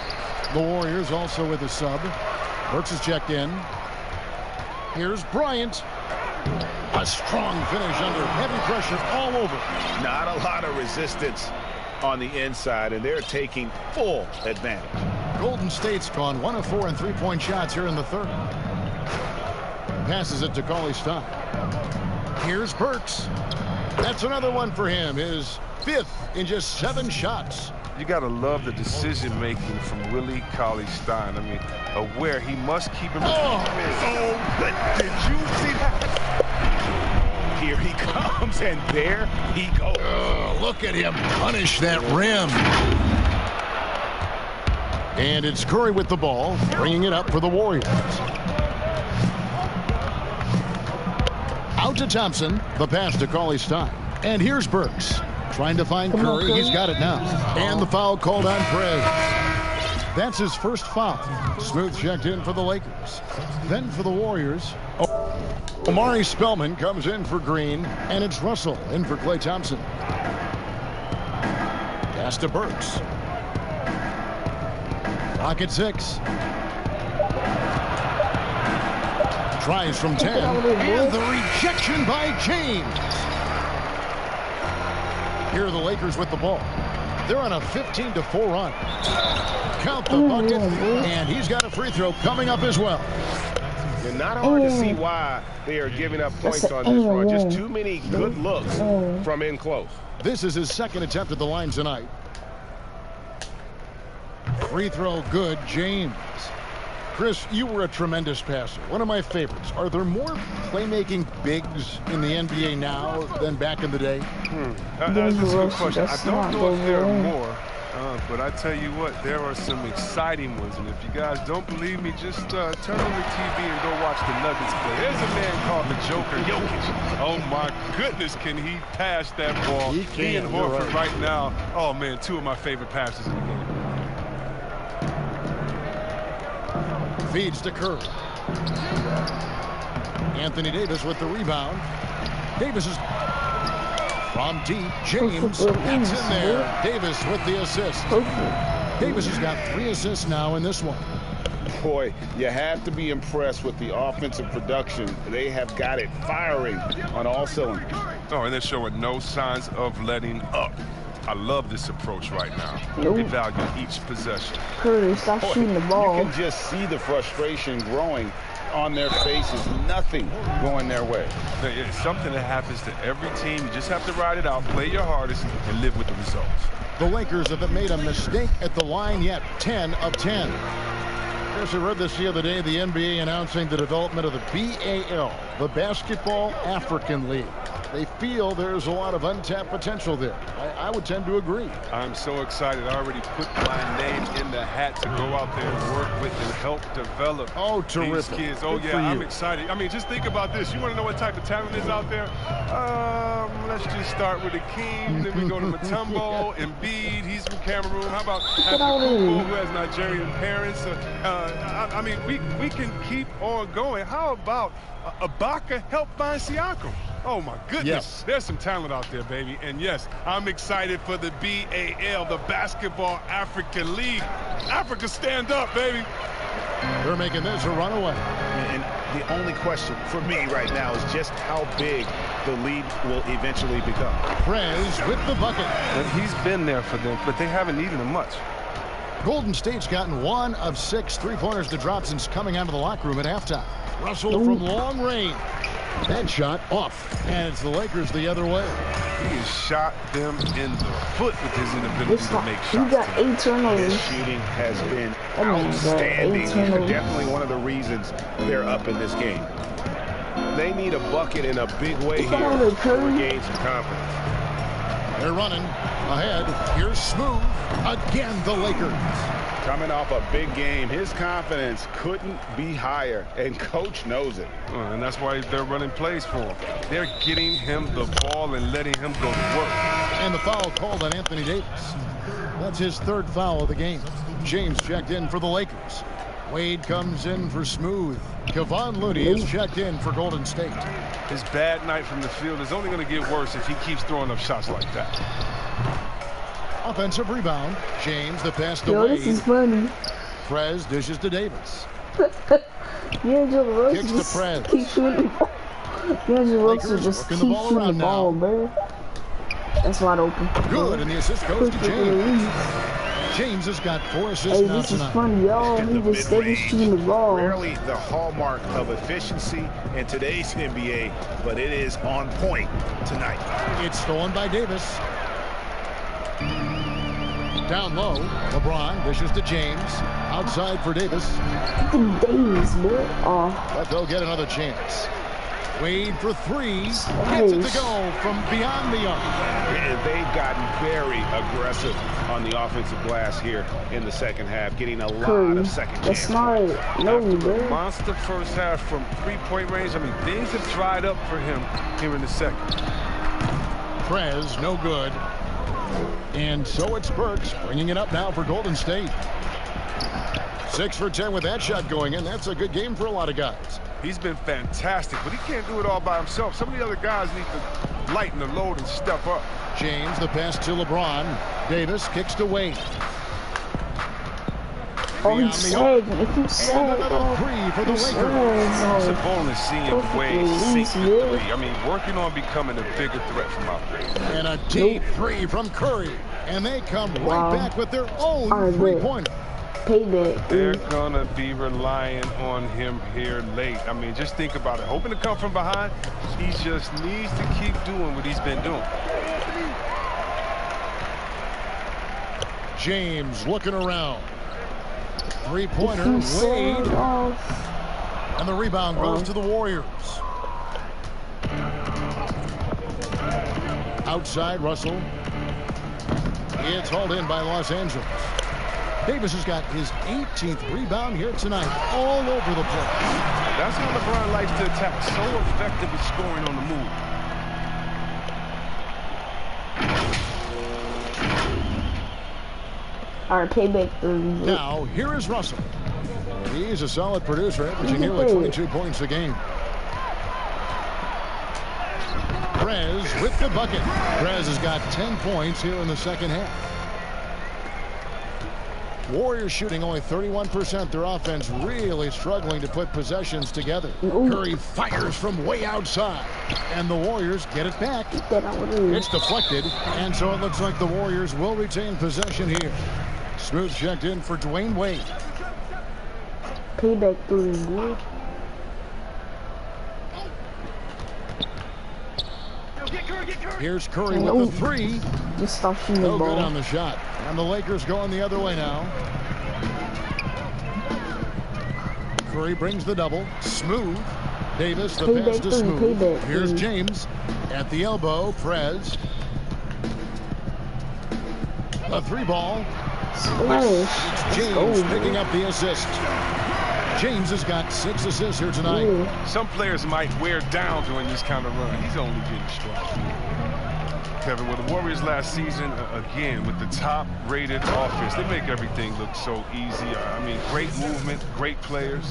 The Warriors also with a sub. Burks is checked in. Here's Bryant. A strong finish under heavy pressure all over. Not a lot of resistance on the inside, and they're taking full advantage. Golden State's gone 1 of 4 in three-point shots here in the third. Passes it to Cauley-Stein. Here's Burks. That's another one for him. His 5th in just 7 shots. You got to love the decision-making from Willie Cauley-Stein. I mean, aware he must keep him. But did you see that? Here he comes, and there he goes. Look at him punish that rim. And it's Curry with the ball, bringing it up for the Warriors. Out to Thompson. The pass to Cauley-Stein. And here's Burks. Trying to find Curry. He's got it now. And the foul called on Prez. That's his first foul. Smooth checked in for the Lakers. Then for the Warriors, Omari Spellman comes in for Green. And it's Russell in for Klay Thompson. pass to Burks. Pocket 6. Tries from 10. And the rejection by James. Here are the Lakers with the ball. They're on a 15-4 run. Count the bucket, and he's got a free throw coming up as well. It's not hard to see why they are giving up points on this run. Just too many good looks from in close. This is his second attempt at the line tonight. Free throw good, James. Chris, you were a tremendous passer. One of my favorites. Are there more playmaking bigs in the NBA now than back in the day? That's a good question. I don't know if there are more, but I tell you what, there are some exciting ones. And if you guys don't believe me, just turn on the TV and go watch the Nuggets play. There's a man called the Joker, Jokic. Oh, my goodness, can he pass that ball? He and Horford right now. Oh, man, two of my favorite passes in the game. Feeds to Curry. Anthony Davis with the rebound. Davis is from deep. James gets in there. Davis with the assist. Davis has got 3 assists now in this one. Boy, you have to be impressed with the offensive production. They have got it firing on all cylinders. Oh, and they're showing no signs of letting up. I love this approach right now. They value each possession. Curry, stop shooting the ball. You can just see the frustration growing on their faces. Nothing going their way. It's something that happens to every team. You just have to ride it out, play your hardest, and live with the results. The Lakers haven't made a mistake at the line yet. 10 of 10. Chris, I read this the other day, the NBA announcing the development of the BAL, the Basketball African League. They feel there's a lot of untapped potential there. I would tend to agree. I'm so excited. I already put my name in the hat to go out there and work with and help develop these kids. Oh, yeah, I'm excited. I mean, just think about this. You want to know what type of talent is out there? Let's just start with the King. Then we go to Mutombo, Embiid. He's from Cameroon. How about Kubo, who has Nigerian parents? I mean, we can keep on going. How about Ibaka help find Siakam? Oh, my goodness. Yes. There's some talent out there, baby. And, yes, I'm excited for the BAL, the Basketball African League. Africa, stand up, baby. They're making this a runaway. And the only question for me right now is just how big the lead will eventually become. Prez with the bucket. And he's been there for them, but they haven't needed him much. Golden State's gotten 1 of 6 3-pointers to drop since coming out of the locker room at halftime. Russell from long range. That shot off, and it's the Lakers the other way. He has shot them in the foot with his inability to make shots. He got 8 turnovers. His shooting has been outstanding. Definitely one of the reasons they're up in this game. They need a bucket in a big way here to regain some confidence. They're running ahead. Here's Smooth. Again, the Lakers. Coming off a big game, his confidence couldn't be higher, and coach knows it. And that's why they're running plays for him. They're getting him the ball and letting him go to work. And the foul called on Anthony Davis. That's his 3rd foul of the game. James checked in for the Lakers. Wade comes in for Smooth. Kevon Looney is checked in for Golden State. His bad night from the field is only going to get worse if he keeps throwing up shots like that. Offensive rebound. James, the pass to Wade. This is funny. Prez dishes to Davis. Kicks to Prez. Keep shooting the ball. Just keep shooting the ball, bro. That's wide open. Good, and the assist goes to James. James has got 4 assists now this tonight. Is funny, y'all. He just steady shooting the ball. Rarely the hallmark of efficiency in today's NBA, but it is on point tonight. It's stolen by Davis. Down low, LeBron dishes to James. Outside for Davis. Davis, boy. But they'll get another chance. Wade for 3. Gets it to go from beyond the arc. And they've gotten very aggressive on the offensive glass here in the second half, getting a lot of second chances. That's smart. No, bro. Monster first half from 3-point range. I mean, things have dried up for him here in the second. Prez, no good. And so it's Burks bringing it up now for Golden State. 6 for 10 with that shot going in. That's a good game for a lot of guys. He's been fantastic, but he can't do it all by himself. Some of the other guys need to lighten the load and step up. James, the pass to LeBron. Davis kicks to Wade. Oh, he's sagging. If you sag, three for the Lakers. It's a bonus seeing Wade sink the three. I mean, working on becoming a bigger threat from out there. And a deep three from Curry. And they come right back with their own three-pointer. Payback. They're going to be relying on him here late. I mean, just think about it. Hoping to come from behind, he just needs to keep doing what he's been doing. James looking around. Three-pointer, Wade. And the rebound goes to the Warriors. Outside, Russell. It's hauled in by Los Angeles. Davis has got his 18th rebound here tonight, all over the place. That's how LeBron likes to attack. So effective at scoring on the move. All right, payback. Now, here is Russell. He's a solid producer, averaging nearly 22 points a game. Prez with the bucket. Prez has got 10 points here in the second half. Warriors shooting only 31%. Their offense really struggling to put possessions together. Curry fires from way outside. And the Warriors get it back. It's deflected. And so it looks like the Warriors will retain possession here. Smooth checked in for Dwayne Wade. Payback three, boy. Here's Curry with the three. Just stop shooting the ball. Good on the shot. And the Lakers going the other way now. Curry brings the double. Smooth. Davis, the pass to Smooth. Here's James at the elbow. Prez. A three ball. It's James picking up the assist. James has got 6 assists here tonight. Some players might wear down during this kind of run. He's only getting strong. Kevin, with the Warriors last season, again, with the top-rated offense, they make everything look so easy. I mean, great movement, great players.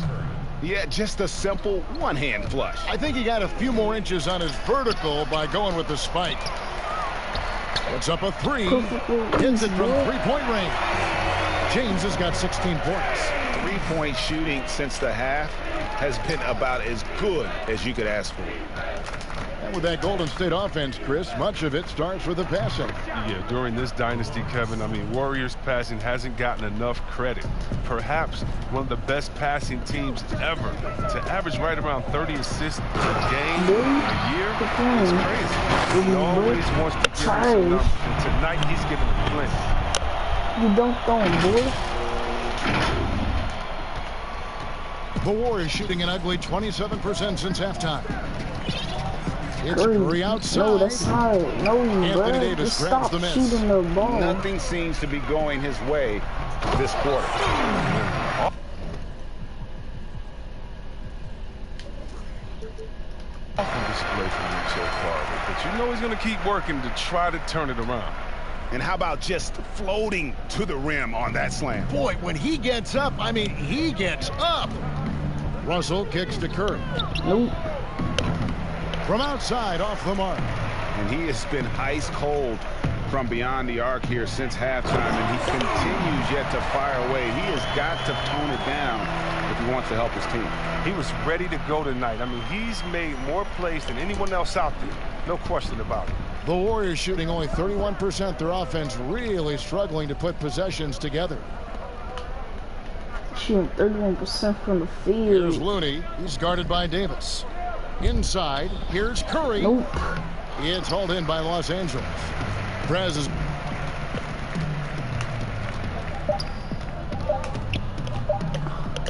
Yeah, just a simple one-hand flush. I think he got a few more inches on his vertical by going with the spike. Puts up a three. Hits it from three-point range. James has got 16 points. Three-point shooting since the half has been about as good as you could ask for. And with that Golden State offense, Chris, much of it starts with the passing. Yeah, during this dynasty, Kevin, I mean, Warriors passing hasn't gotten enough credit. Perhaps one of the best passing teams ever to average right around 30 assists a game a year. It's crazy. He always wants to give us some numbers, and tonight he's giving them plenty. You don't throw him, boy. The Warriors shooting an ugly 27% since halftime. It's Curry outside. No, that's not. No, Anthony Davis grabs the miss. Shooting the ball. Nothing seems to be going his way this quarter. Awful display from him so far, but you know he's going to keep working to try to turn it around. And how about just floating to the rim on that slam? Boy, when he gets up, I mean, he gets up. Russell kicks to Curry. Nope. From outside, off the mark. And he has been ice cold from beyond the arc here since halftime, and he continues yet to fire away. He has got to tone it down if he wants to help his team. He was ready to go tonight. I mean, he's made more plays than anyone else out there. No question about it. The Warriors shooting only 31%. Their offense really struggling to put possessions together. Shooting 31% from the field. Here's Looney. He's guarded by Davis. Inside, here's Curry. Nope. It's hauled in by Los Angeles. Prez is...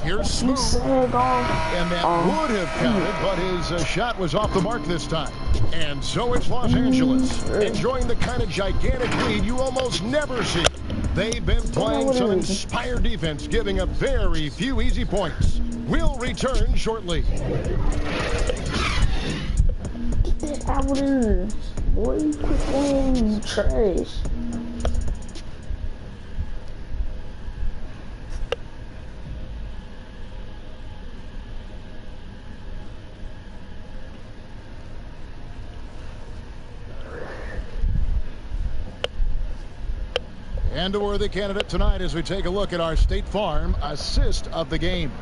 Here's Smooth. And that would have counted, but his shot was off the mark this time. And so it's Los Angeles, enjoying the kind of gigantic lead you almost never see. They've been playing some inspired defense, giving up very few easy points. We'll return shortly. Get that out of there. Boy, you quit playing, you trash. And a worthy candidate tonight as we take a look at our State Farm assist of the game.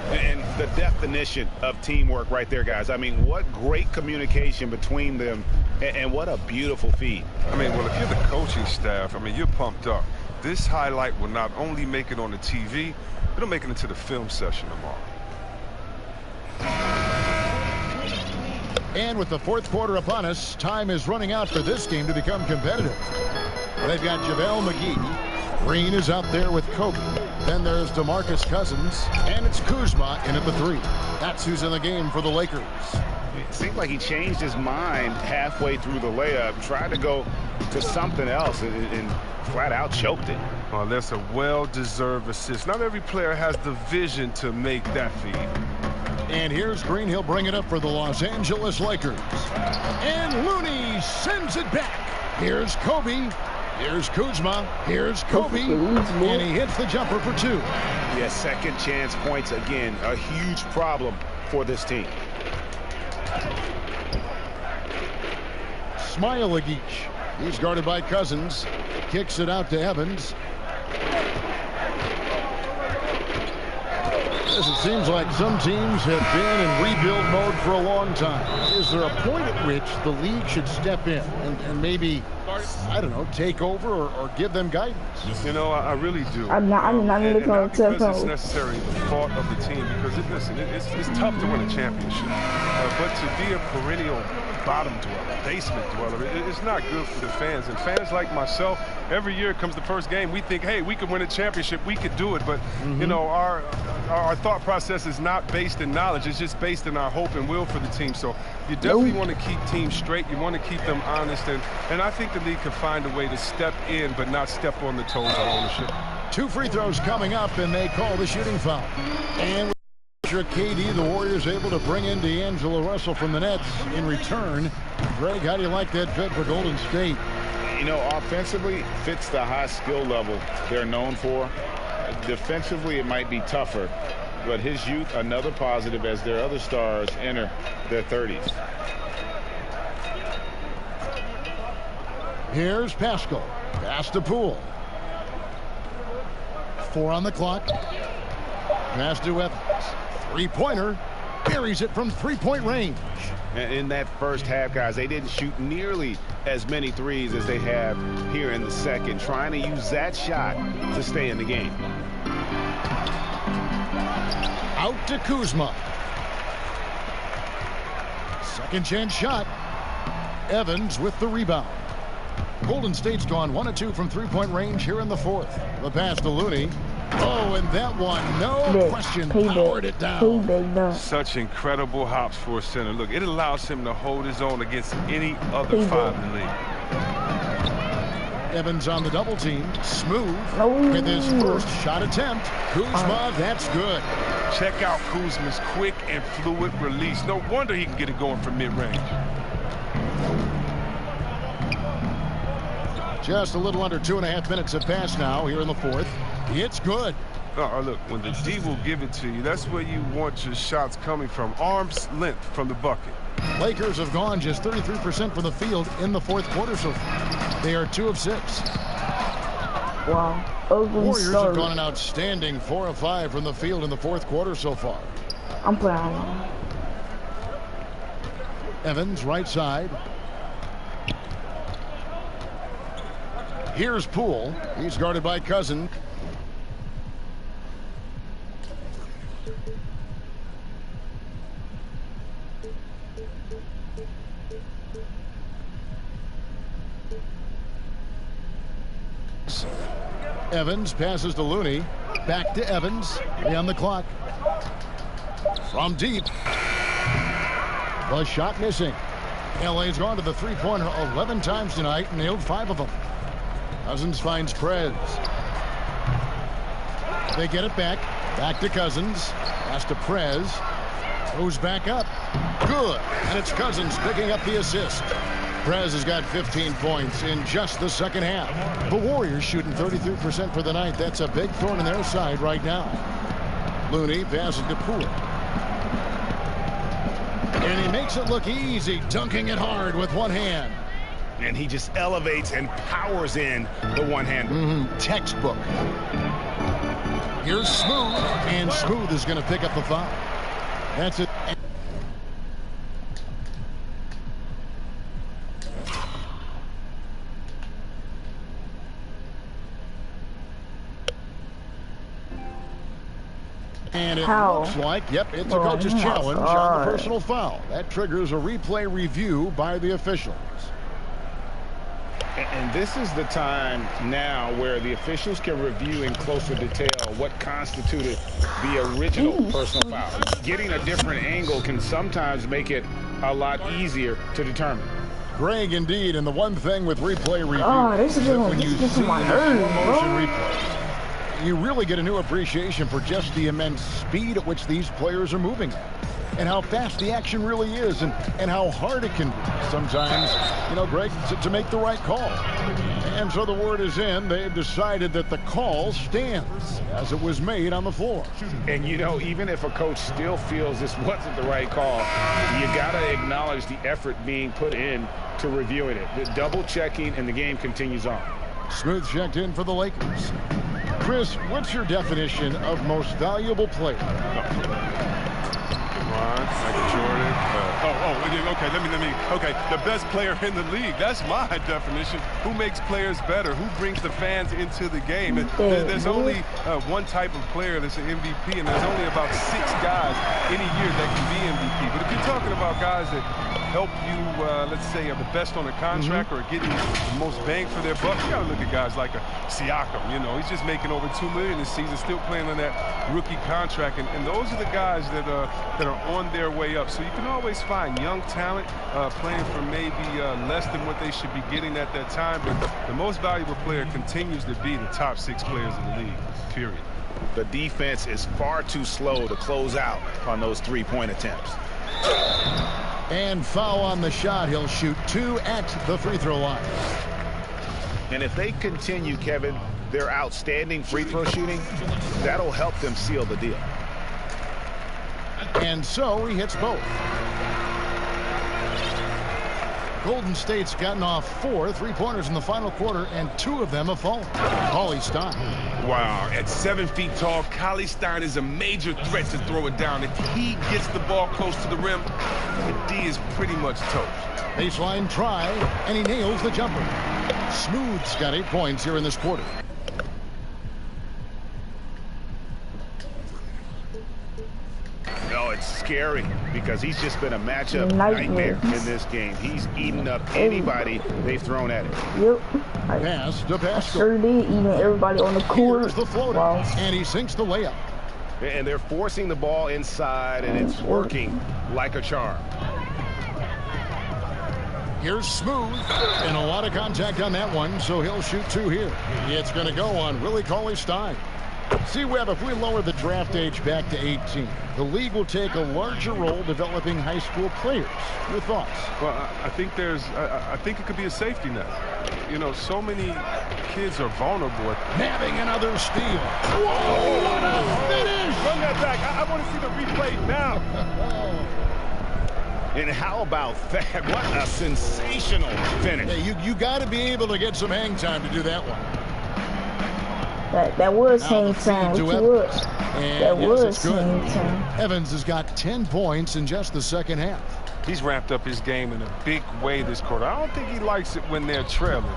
And the definition of teamwork right there, guys. I mean, what great communication between them, and what a beautiful feed. I mean, well, if you're the coaching staff, I mean, you're pumped up. This highlight will not only make it on the TV, it'll make it into the film session tomorrow. And with the fourth quarter upon us, time is running out for this game to become competitive. They've got JaVale McGee. Green is out there with Kobe. Then there's DeMarcus Cousins, and it's Kuzma in at the 3. That's who's in the game for the Lakers. It seemed like he changed his mind halfway through the layup, tried to go to something else, and flat out choked it. Oh, that's a well-deserved assist. Not every player has the vision to make that feed. And here's Green. He'll bring it up for the Los Angeles Lakers. And Looney sends it back. Here's Kobe. Here's Kuzma. Here's Kobe. And he hits the jumper for 2. Yeah, second chance points again. A huge problem for this team. Smailagic. He's guarded by Cousins. Kicks it out to Evans. It seems like some teams have been in rebuild mode for a long time. Is there a point at which the league should step in and maybe, I don't know, take over or give them guidance? You know, I really do. I'm not looking on because it's necessarily the fault of the team, because it's tough to win a championship. But to be a perennial bottom dweller, basement dweller, it's not good for the fans. And fans like myself, every year comes the first game, we think, hey, we could win a championship, we could do it. But, you know, our thought process is not based in knowledge. It's just based in our hope and will for the team. So you definitely want to keep teams straight. You want to keep them honest. And I think the league can find a way to step in but not step on the toes of ownership. 2 free throws coming up, and they call the shooting foul. And with KD, the Warriors able to bring in D'Angelo Russell from the Nets in return. Greg, how do you like that fit for Golden State? You know, offensively, fits the high skill level they're known for. Defensively, it might be tougher, but his youth, another positive as their other stars enter their 30s. Here's Pascal. Pass to Poole. 4 on the clock. Pass to Evans. 3-pointer. Buries it from 3-point range. In that first half, guys, they didn't shoot nearly as many threes as they have here in the second, trying to use that shot to stay in the game. Out to Kuzma. Second chance shot. Evans with the rebound. Golden State's gone 1 of 2 from 3-point range here in the 4th. The pass to Looney. Oh, and that one, no question, powered it down. Such incredible hops for a center. Look, it allows him to hold his own against any other 5 in the league. Evans on the double team. Smooth with his first shot attempt. Kuzma, that's good. Check out Kuzma's quick and fluid release. No wonder he can get it going from mid-range. Just a little under 2.5 minutes have passed now here in the 4th. It's good. Oh, look, when the D will give it to you, that's where you want your shots coming from. Arm's length from the bucket. Lakers have gone just 33% from the field in the 4th quarter so far. They are 2 of 6. Wow. Warriors have gone an outstanding 4 of 5 from the field in the 4th quarter so far. I'm playing on. Evans, right side. Here's Poole. He's guarded by Cousins. Evans passes to Looney. Back to Evans. On the clock. From deep. The shot missing. LA's gone to the 3-pointer 11 times tonight and nailed 5 of them. Cousins finds Prez. They get it back. Back to Cousins. Pass to Prez. Goes back up. Good. And it's Cousins picking up the assist. Prez has got 15 points in just the second half. The Warriors shooting 33% for the night. That's a big thorn in their side right now. Looney passes to Poole. And he makes it look easy, dunking it hard with one hand. And he just elevates and powers in the one-hander. Textbook. Here's Smooth, and Smooth is going to pick up the foul. That's it. And it looks like, yep, it's a coach's challenge on the personal foul. That triggers a replay review by the officials. And this is the time now where the officials can review in closer detail what constituted the original personal foul. Getting a different angle can sometimes make it a lot easier to determine. Greg, indeed, and the one thing with replay review, this is when you see my nerves, motion replay, you really get a new appreciation for just the immense speed at which these players are moving and how fast the action really is and how hard it can be sometimes, you know, Greg, to make the right call. And so the word is in. They've decided that the call stands as it was made on the floor. And, you know, even if a coach still feels this wasn't the right call, you got to acknowledge the effort being put in to reviewing it. The double checking, and the game continues on. Smooth checked in for the Lakers. Chris, what's your definition of most valuable player? Michael Jordan. Okay, let me. Okay, the best player in the league. That's my definition. Who makes players better? Who brings the fans into the game? There's only one type of player that's an MVP, and there's only about 6 guys any year that can be MVP. But if you're talking about guys that help you, let's say, are the best on a contract or getting the most bang for their buck, you gotta look at guys like a Siakam. You know, he's just making over $2 million this season, still playing on that rookie contract, and those are the guys that are on their way up. So you can always find young talent playing for maybe less than what they should be getting at that time, but the most valuable player continues to be the top 6 players in the league, period. The defense is far too slow to close out on those 3-point attempts. And foul on the shot. He'll shoot 2 at the free throw line. And if they continue, Kevin, their outstanding free throw shooting, that'll help them seal the deal. And so he hits both. Golden State's gotten off 4 3-pointers in the final quarter, and 2 of them have fallen. Cauley-Stein. Wow, at 7 feet tall, Cauley-Stein is a major threat to throw it down. If he gets the ball close to the rim, the D is pretty much toast. Baseline try, and he nails the jumper. Smooth's got 8 points here in this quarter. Oh, it's scary because he's just been a matchup nightmare in this game. He's eaten up anybody they've thrown at him. Yep. Pass to Pascal. I sure did, eating everybody on the court. Here's the floater, and he sinks the layup. And they're forcing the ball inside, and it's working like a charm. Here's Smooth, and a lot of contact on that one, so he'll shoot 2 here. It's going to go on Willie Cauley-Stein. See, Webb, if we lower the draft age back to 18, the league will take a larger role developing high school players. Your thoughts? Well, I think I think it could be a safety net. You know, so many kids are vulnerable. Nabbing another steal. Whoa, what a finish! Run that back. I want to see the replay now. And how about that? What a sensational finish. Hey, you got to be able to get some hang time to do that one. That was hang time. That was hang time. Evans has got 10 points in just the second half. He's ramped up his game in a big way this quarter. I don't think he likes it when they're trailing.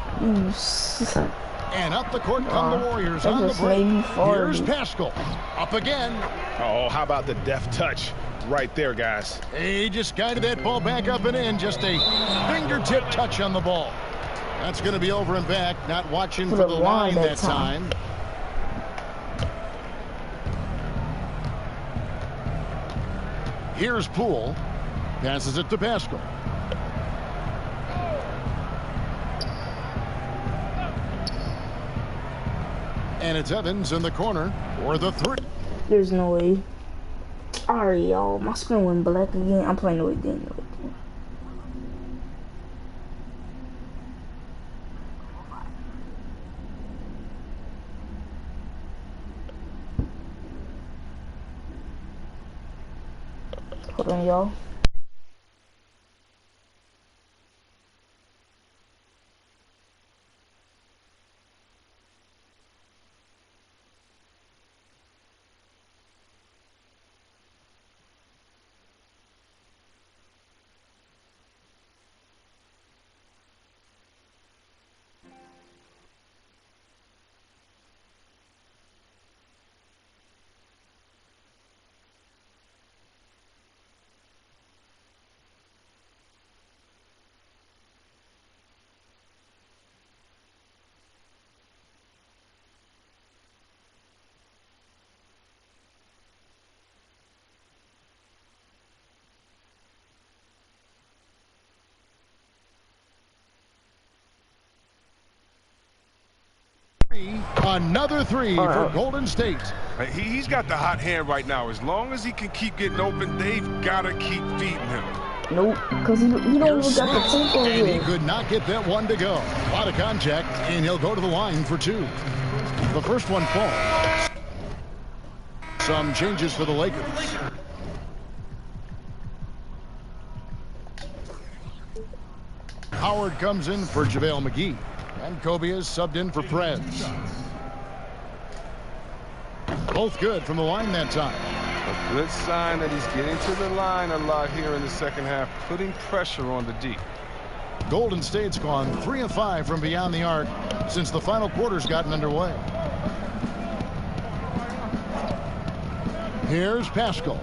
And up the court come the Warriors on the break. Here's Pascal. Up again. Oh, how about the deft touch right there, guys? He just guided that ball back up and in. Just a fingertip touch on the ball. That's going to be over and back. Not watching for the line that time. Here's Poole. Passes it to Pascal. And it's Evans in the corner for the 3. There's no way. Alright, y'all. My screen went black again. I'm playing with it again. Hold on, y'all. Another three for Golden State. He's got the hot hand right now. As long as he can keep getting open, they've got to keep feeding him. Nope, because he don't even got the tempo And he here. could not get that one to go. A lot of contact, and he'll go to the line for two. The first one falls. Some changes for the Lakers. Howard comes in for JaVale McGee. And Kobe is subbed in for Prez. Both good from the line that time. A good sign that he's getting to the line a lot here in the second half, putting pressure on the D. Golden State's gone 3 of 5 from beyond the arc since the final quarter's gotten underway. Here's Pascal.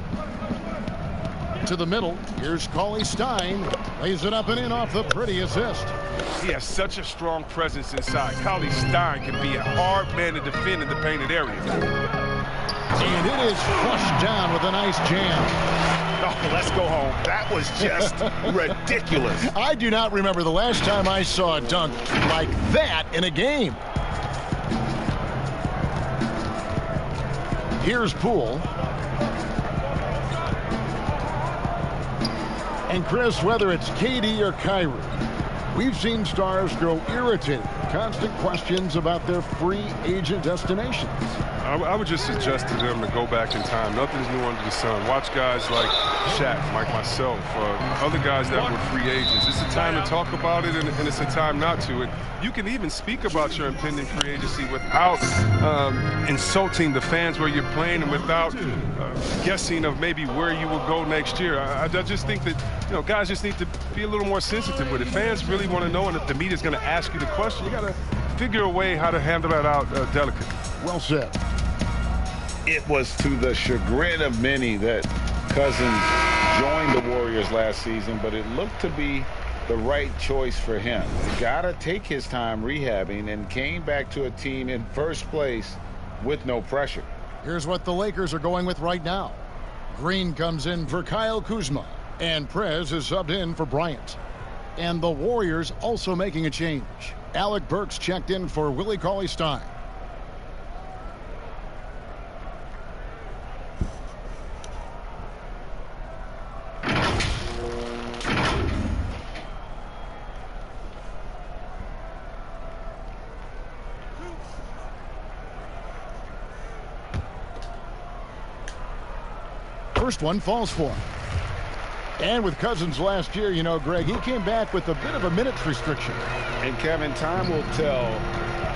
To the middle. Here's Cauley-Stein. Lays it up and in off the pretty assist. He has such a strong presence inside. Cauley-Stein can be a hard man to defend in the painted area. And it is flushed down with a nice jam. Oh, let's go home. That was just ridiculous. I do not remember the last time I saw a dunk like that in a game. Here's Poole. And Chris, whether it's KD or Kyrie, we've seen stars grow irritated. Constant questions about their free agent destinations. I would just suggest to them to go back in time. Nothing's new under the sun. Watch guys like Shaq, like myself, other guys that were free agents. It's a time to talk about it, and it's a time not to. And you can even speak about your impending free agency without insulting the fans where you're playing and without guessing of maybe where you will go next year. I just think that, guys just need to be a little more sensitive with it. Fans really want to know, and if the media's going to ask you the question, you got to figure a way how to handle that out delicately. Well said. It was to the chagrin of many that Cousins joined the Warriors last season, but it looked to be the right choice for him. He got to take his time rehabbing and came back to a team in first place with no pressure. Here's what the Lakers are going with right now. Green comes in for Kyle Kuzma, and Prez is subbed in for Bryant. And the Warriors also making a change. Alec Burks checked in for Willie Cauley-Stein. First one falls for him. And with Cousins last year, Greg, he came back with a bit of a minutes restriction. And Kevin, time will tell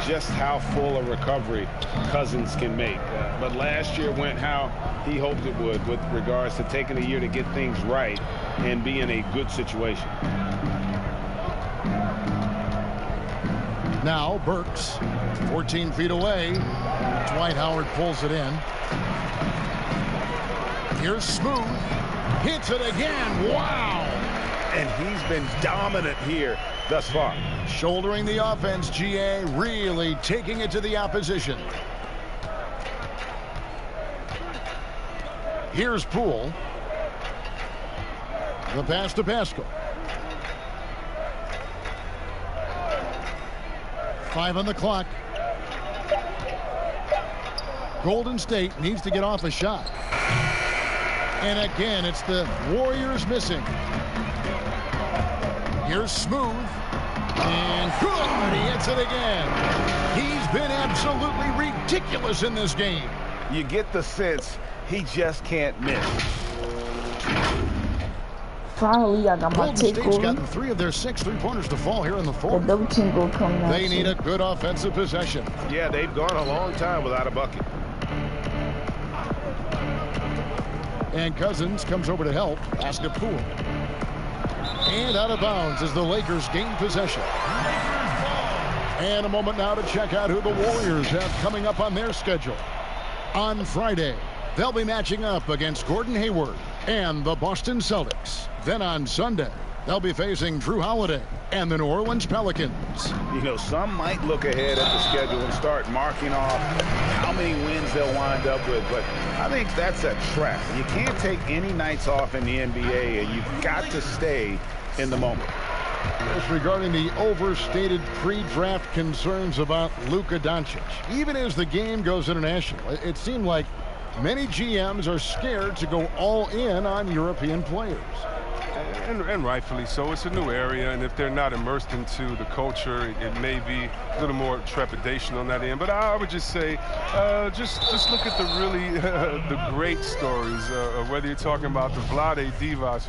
just how full a recovery Cousins can make. But last year went how he hoped it would with regards to taking a year to get things right and be in a good situation. Now Burks, 14 feet away. Dwight Howard pulls it in. Here's Smooth. Hits it again. Wow. And he's been dominant here thus far. Shouldering the offense, GA, really taking it to the opposition. Here's Poole. The pass to Pascal. 5 on the clock. Golden State needs to get off a shot. And again, it's the Warriors missing. Here's Smooth. And good. He hits it again. He's been absolutely ridiculous in this game. You get the sense he just can't miss. Finally, I got my Golden take State's over. gotten 3 of their 6 3-pointers to fall here in the fourth. The double team will come now. They need a good offensive possession. Yeah, they've gone a long time without a bucket. And Cousins comes over to help. Basket Poole. And out of bounds as the Lakers gain possession. And a moment now to check out who the Warriors have coming up on their schedule. On Friday, they'll be matching up against Gordon Hayward and the Boston Celtics. Then on Sunday, they'll be facing Drew Holiday and the New Orleans Pelicans. Some might look ahead at the schedule and start marking off how many wins they'll wind up with, but I think that's a trap. You can't take any nights off in the NBA, and you've got to stay in the moment. Regarding the overstated pre-draft concerns about Luka Doncic. Even as the game goes international, it seemed like many GMs are scared to go all in on European players. And rightfully so. It's a new area, and if they're not immersed into the culture, it may be a little more trepidation on that end. But I would just say, just look at the really the great stories, whether you're talking about the Vlade Divas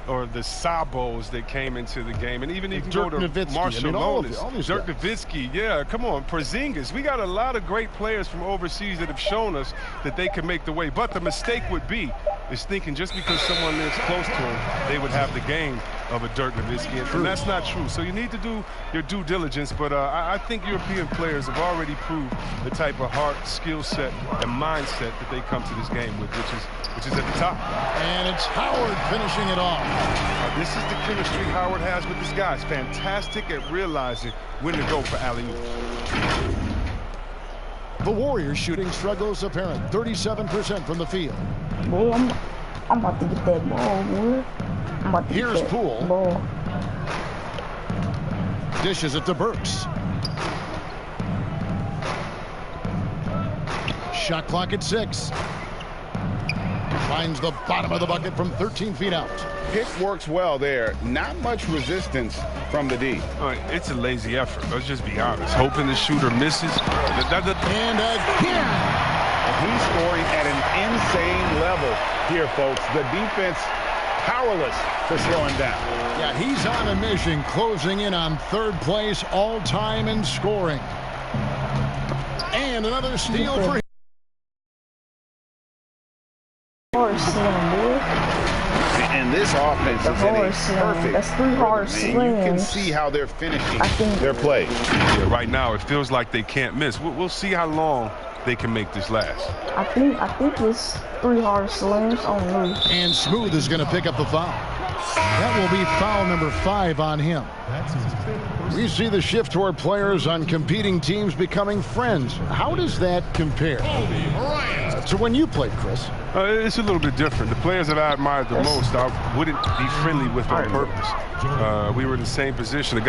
or the Sabos that came into the game, and even you can go to Marshall Lonis, Dirk Nowitzki. Yeah, come on, Porzingis. We got a lot of great players from overseas that have shown us that they can make the way. But the mistake would be is thinking just because someone lives close to him, they would have the game of a Dirk Nowitzki, and that's not true. So you need to do your due diligence, but I think European players have already proved the type of heart, skill set, and mindset that they come to this game with, which is at the top. And it's Howard finishing it off. This is the chemistry Howard has with this guy. It's fantastic at realizing when to go for alley-oops. The Warriors shooting struggles apparent. 37% from the field. Boy, I'm about to get that ball, boy. I'm about to Here's get that Poole. Ball. Dishes it to Burks. Shot clock at 6. Finds the bottom of the bucket from 13 feet out. Pick works well there. Not much resistance from the D. It's a lazy effort. Let's just be honest. Hoping the shooter misses. And again. He's scoring at an insane level here, folks. The defense powerless to slow him down. Yeah, he's on a mission, closing in on third place all-time in scoring. And another steal for him. And this offense is in a perfect. That's 3 hard slams. You can see how they're finishing their play. Yeah, right now it feels like they can't miss. We'll see how long they can make this last. I think it's 3 hard slams on loose. And Smooth is going to pick up the foul. That will be foul number 5 on him. We see the shift toward players on competing teams becoming friends. How does that compare to when you played, Chris? It's a little bit different. The players that I admired the most, I wouldn't be friendly with on purpose. We were in the same position. A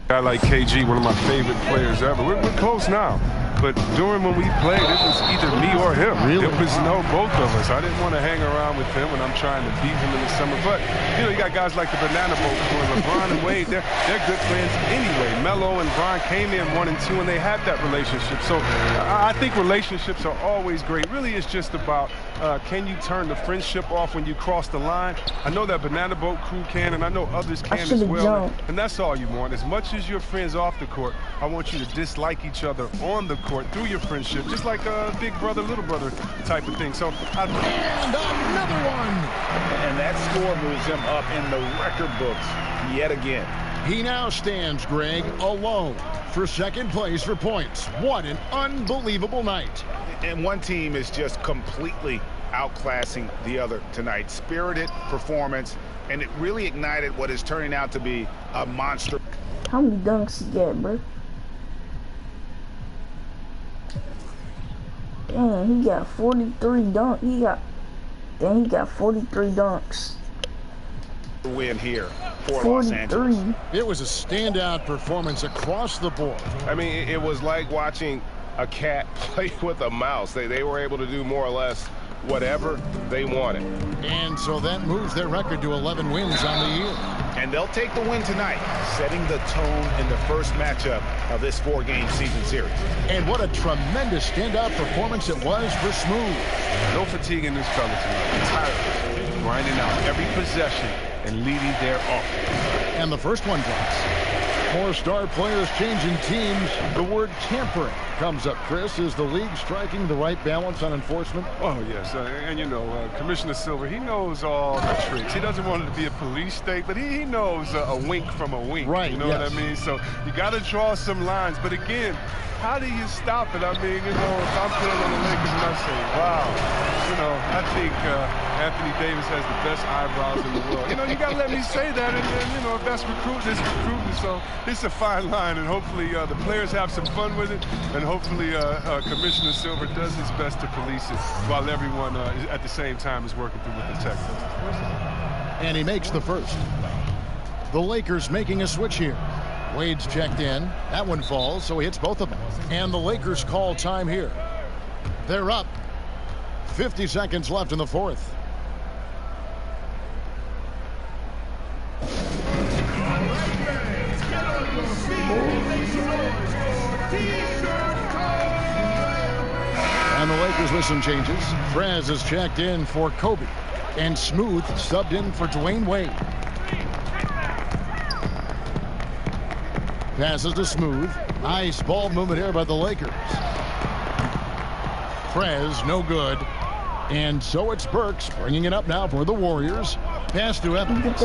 guy like KG, one of my favorite players ever. We're close now. But during when we played, it was either me or him. Really? It was both of us. I didn't want to hang around with him when I'm trying to beat him in the summer. But, you got guys like the Banana Boat Crew and LeBron and Wade. They're good friends anyway. Melo and Bron came in 1 and 2, and they had that relationship. So I think relationships are always great. Really, it's just about can you turn the friendship off when you cross the line? I know that Banana Boat Crew can, and I know others can as well. And that's all you want. As much as you're friends off the court, I want you to dislike each other on the court through your friendship, just like a big brother, little brother type of thing. So, and another one. And that score moves him up in the record books yet again. He now stands, Greg, alone for second place for points. What an unbelievable night. And one team is just completely outclassing the other tonight. Spirited performance, and it really ignited what is turning out to be a monster. How many dunks he got, bro? Damn, he got 43 dunks. He got 43 dunks. Win here for Los Angeles. It was a standout performance across the board. I mean, it was like watching a cat play with a mouse. They were able to do more or less whatever they wanted. And so that moves their record to 11 wins on the year. And they'll take the win tonight, setting the tone in the first matchup of this 4-game season series. And what a tremendous standout performance it was for Smooth. No fatigue in this fella tonight. Tireless, grinding out every possession and leading their offense. And the first one drops. More star players changing teams. The word tampering comes up, Chris. Is the league striking the right balance on enforcement? Oh, yes. And Commissioner Silver, he knows all the tricks. He doesn't want it to be a police state, but he knows a wink from a wink. Right, you know what I mean? So you got to draw some lines. But again, how do you stop it? I mean, if I'm feeling on the Lakers and I say, wow, I think Anthony Davis has the best eyebrows in the world. You got to let me say that. And if that's recruiting, it's recruiting. So it's a fine line. And hopefully the players have some fun with it. And hopefully Commissioner Silver does his best to police it while everyone at the same time is working through with the technical. And he makes the first. The Lakers making a switch here. Wade's checked in. That one falls, so he hits both of them. And the Lakers call time here. They're up. 50 seconds left in the fourth. And the Lakers with some changes. Frez is checked in for Kobe. And Smooth subbed in for Dwayne Wade. Passes to Smooth. Nice ball movement here by the Lakers. Frez, no good. And so it's Burks bringing it up now for the Warriors. Pass to Evans.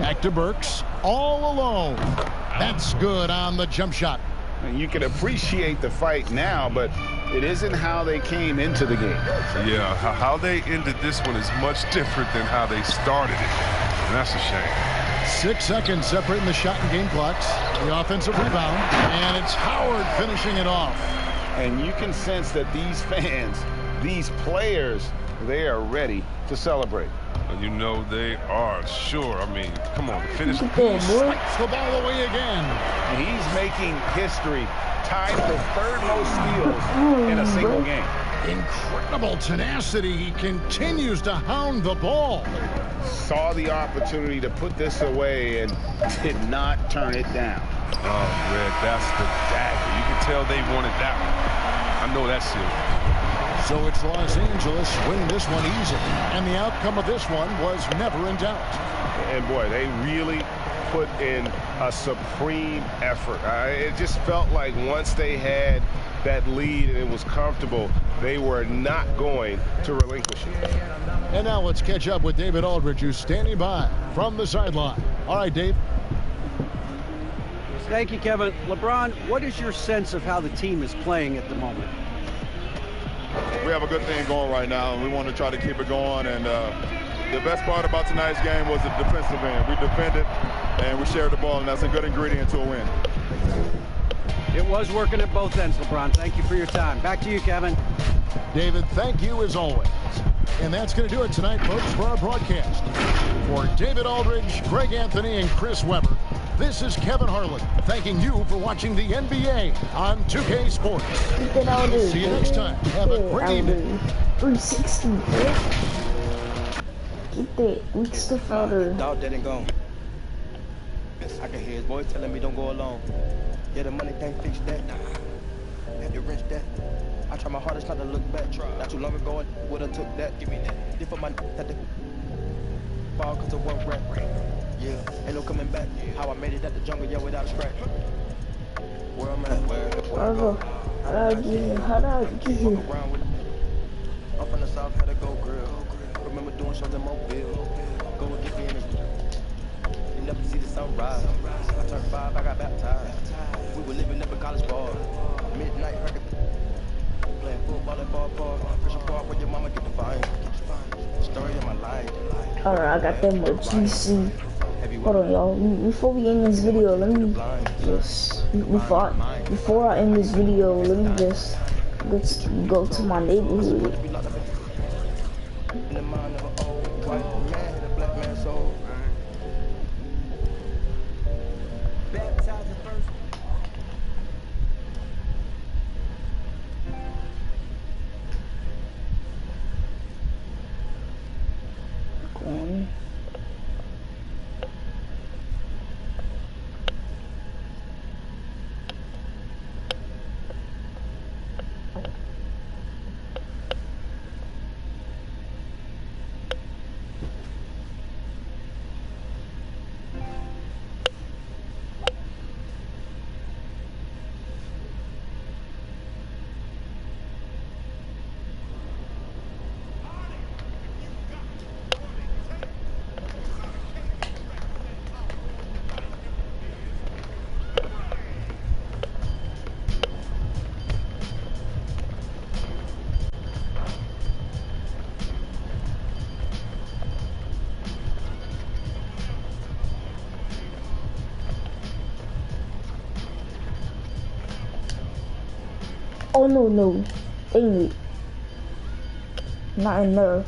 Back to Burks. All alone. That's good on the jump shot. And you can appreciate the fight now, but it isn't how they came into the game. Yeah, how they ended this one is much different than how they started it. And that's a shame. 6 seconds separating the shot and game clocks. The offensive rebound. And it's Howard finishing it off. And you can sense that these fans, these players, they are ready to celebrate. And you know they are, sure. I mean, come on, finish. Strikes the ball away again. He's making history, tied for third most steals in a single game. Incredible tenacity. He continues to hound the ball. Saw the opportunity to put this away and did not turn it down. Oh, Red, that's the dagger. You can tell they wanted that one. I know that's it. So it's Los Angeles winning this one easily. And the outcome of this one was never in doubt. And boy, they really put in a supreme effort. It just felt like once they had that lead and it was comfortable, they were not going to relinquish it. And now let's catch up with David Aldridge, who's standing by from the sideline. All right, Dave. Thank you, Kevin. LeBron, what is your sense of how the team is playing at the moment? We have a good thing going right now, and we want to try to keep it going. And the best part about tonight's game was the defensive end. We defended, and we shared the ball, and that's a good ingredient to a win. It was working at both ends, LeBron. Thank you for your time. Back to you, Kevin. David, thank you as always. And that's going to do it tonight, folks, for our broadcast. For David Aldridge, Greg Anthony, and Chris Webber, this is Kevin Harlan thanking you for watching the NBA on 2K Sports. See you next time. Have a great evening. 360, bro. Get that weak stuff out of Dog dead and gone. I can hear his voice telling me don't go alone. Yeah, the money can't fix that. Had to wrench that. I try my hardest not to look back. Not too long ago, I would've took that. Give me that. Did for my had to fall cause of one rap. Yeah, ain't no coming back. How I made it at the jungle, yeah, without a scratch. Where I'm at, how do I get here? I'm from the south, had to go grill. Remember doing shows in Mobile. Go and get the energy. You never see the sunrise. I turned 5, I got baptized. We were living up a college bar. Midnight record. Playing football at ballpark. Christian Park where your mama get the fine. Story of my life. Alright, I got that much GC. Hold on, y'all. Before we end this video, let me just before I end this video, let me just let's go to my neighborhood. Oh no, ain't it? Not in there.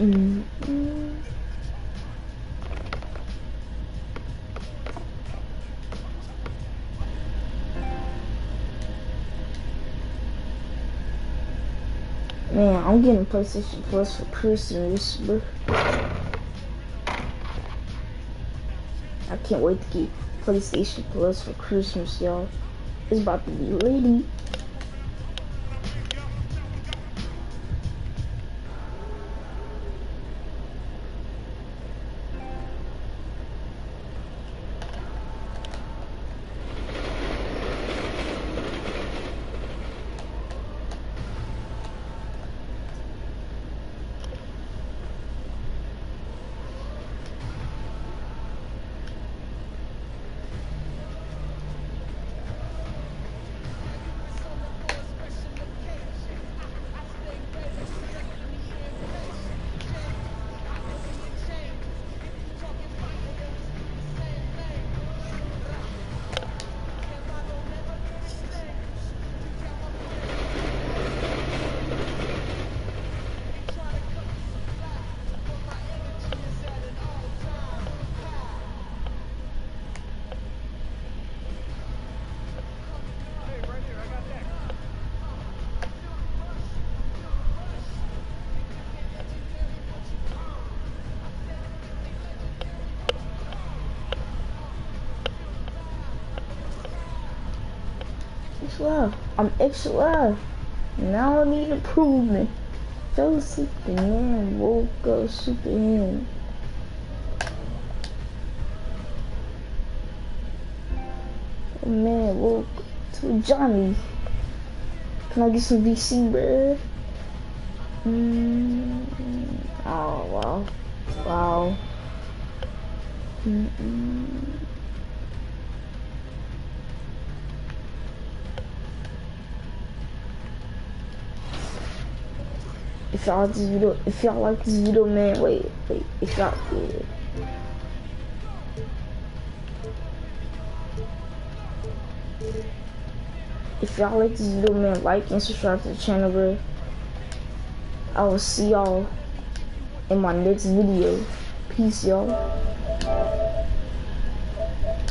Man, I'm getting PlayStation Plus for Christmas, bro. I can't wait to get PlayStation Plus for Christmas, y'all. It's about to be ready. Love. I'm extra love. Now I need improvement. Fell asleep again, woke up Superman. Oh man, woke to Johnny. Can I get some VC, bruh? Oh wow. Wow. If y'all like this video, man, wait, if y'all, if y'all like this video, man, like and subscribe to the channel, bro. I will see y'all in my next video. Peace, y'all.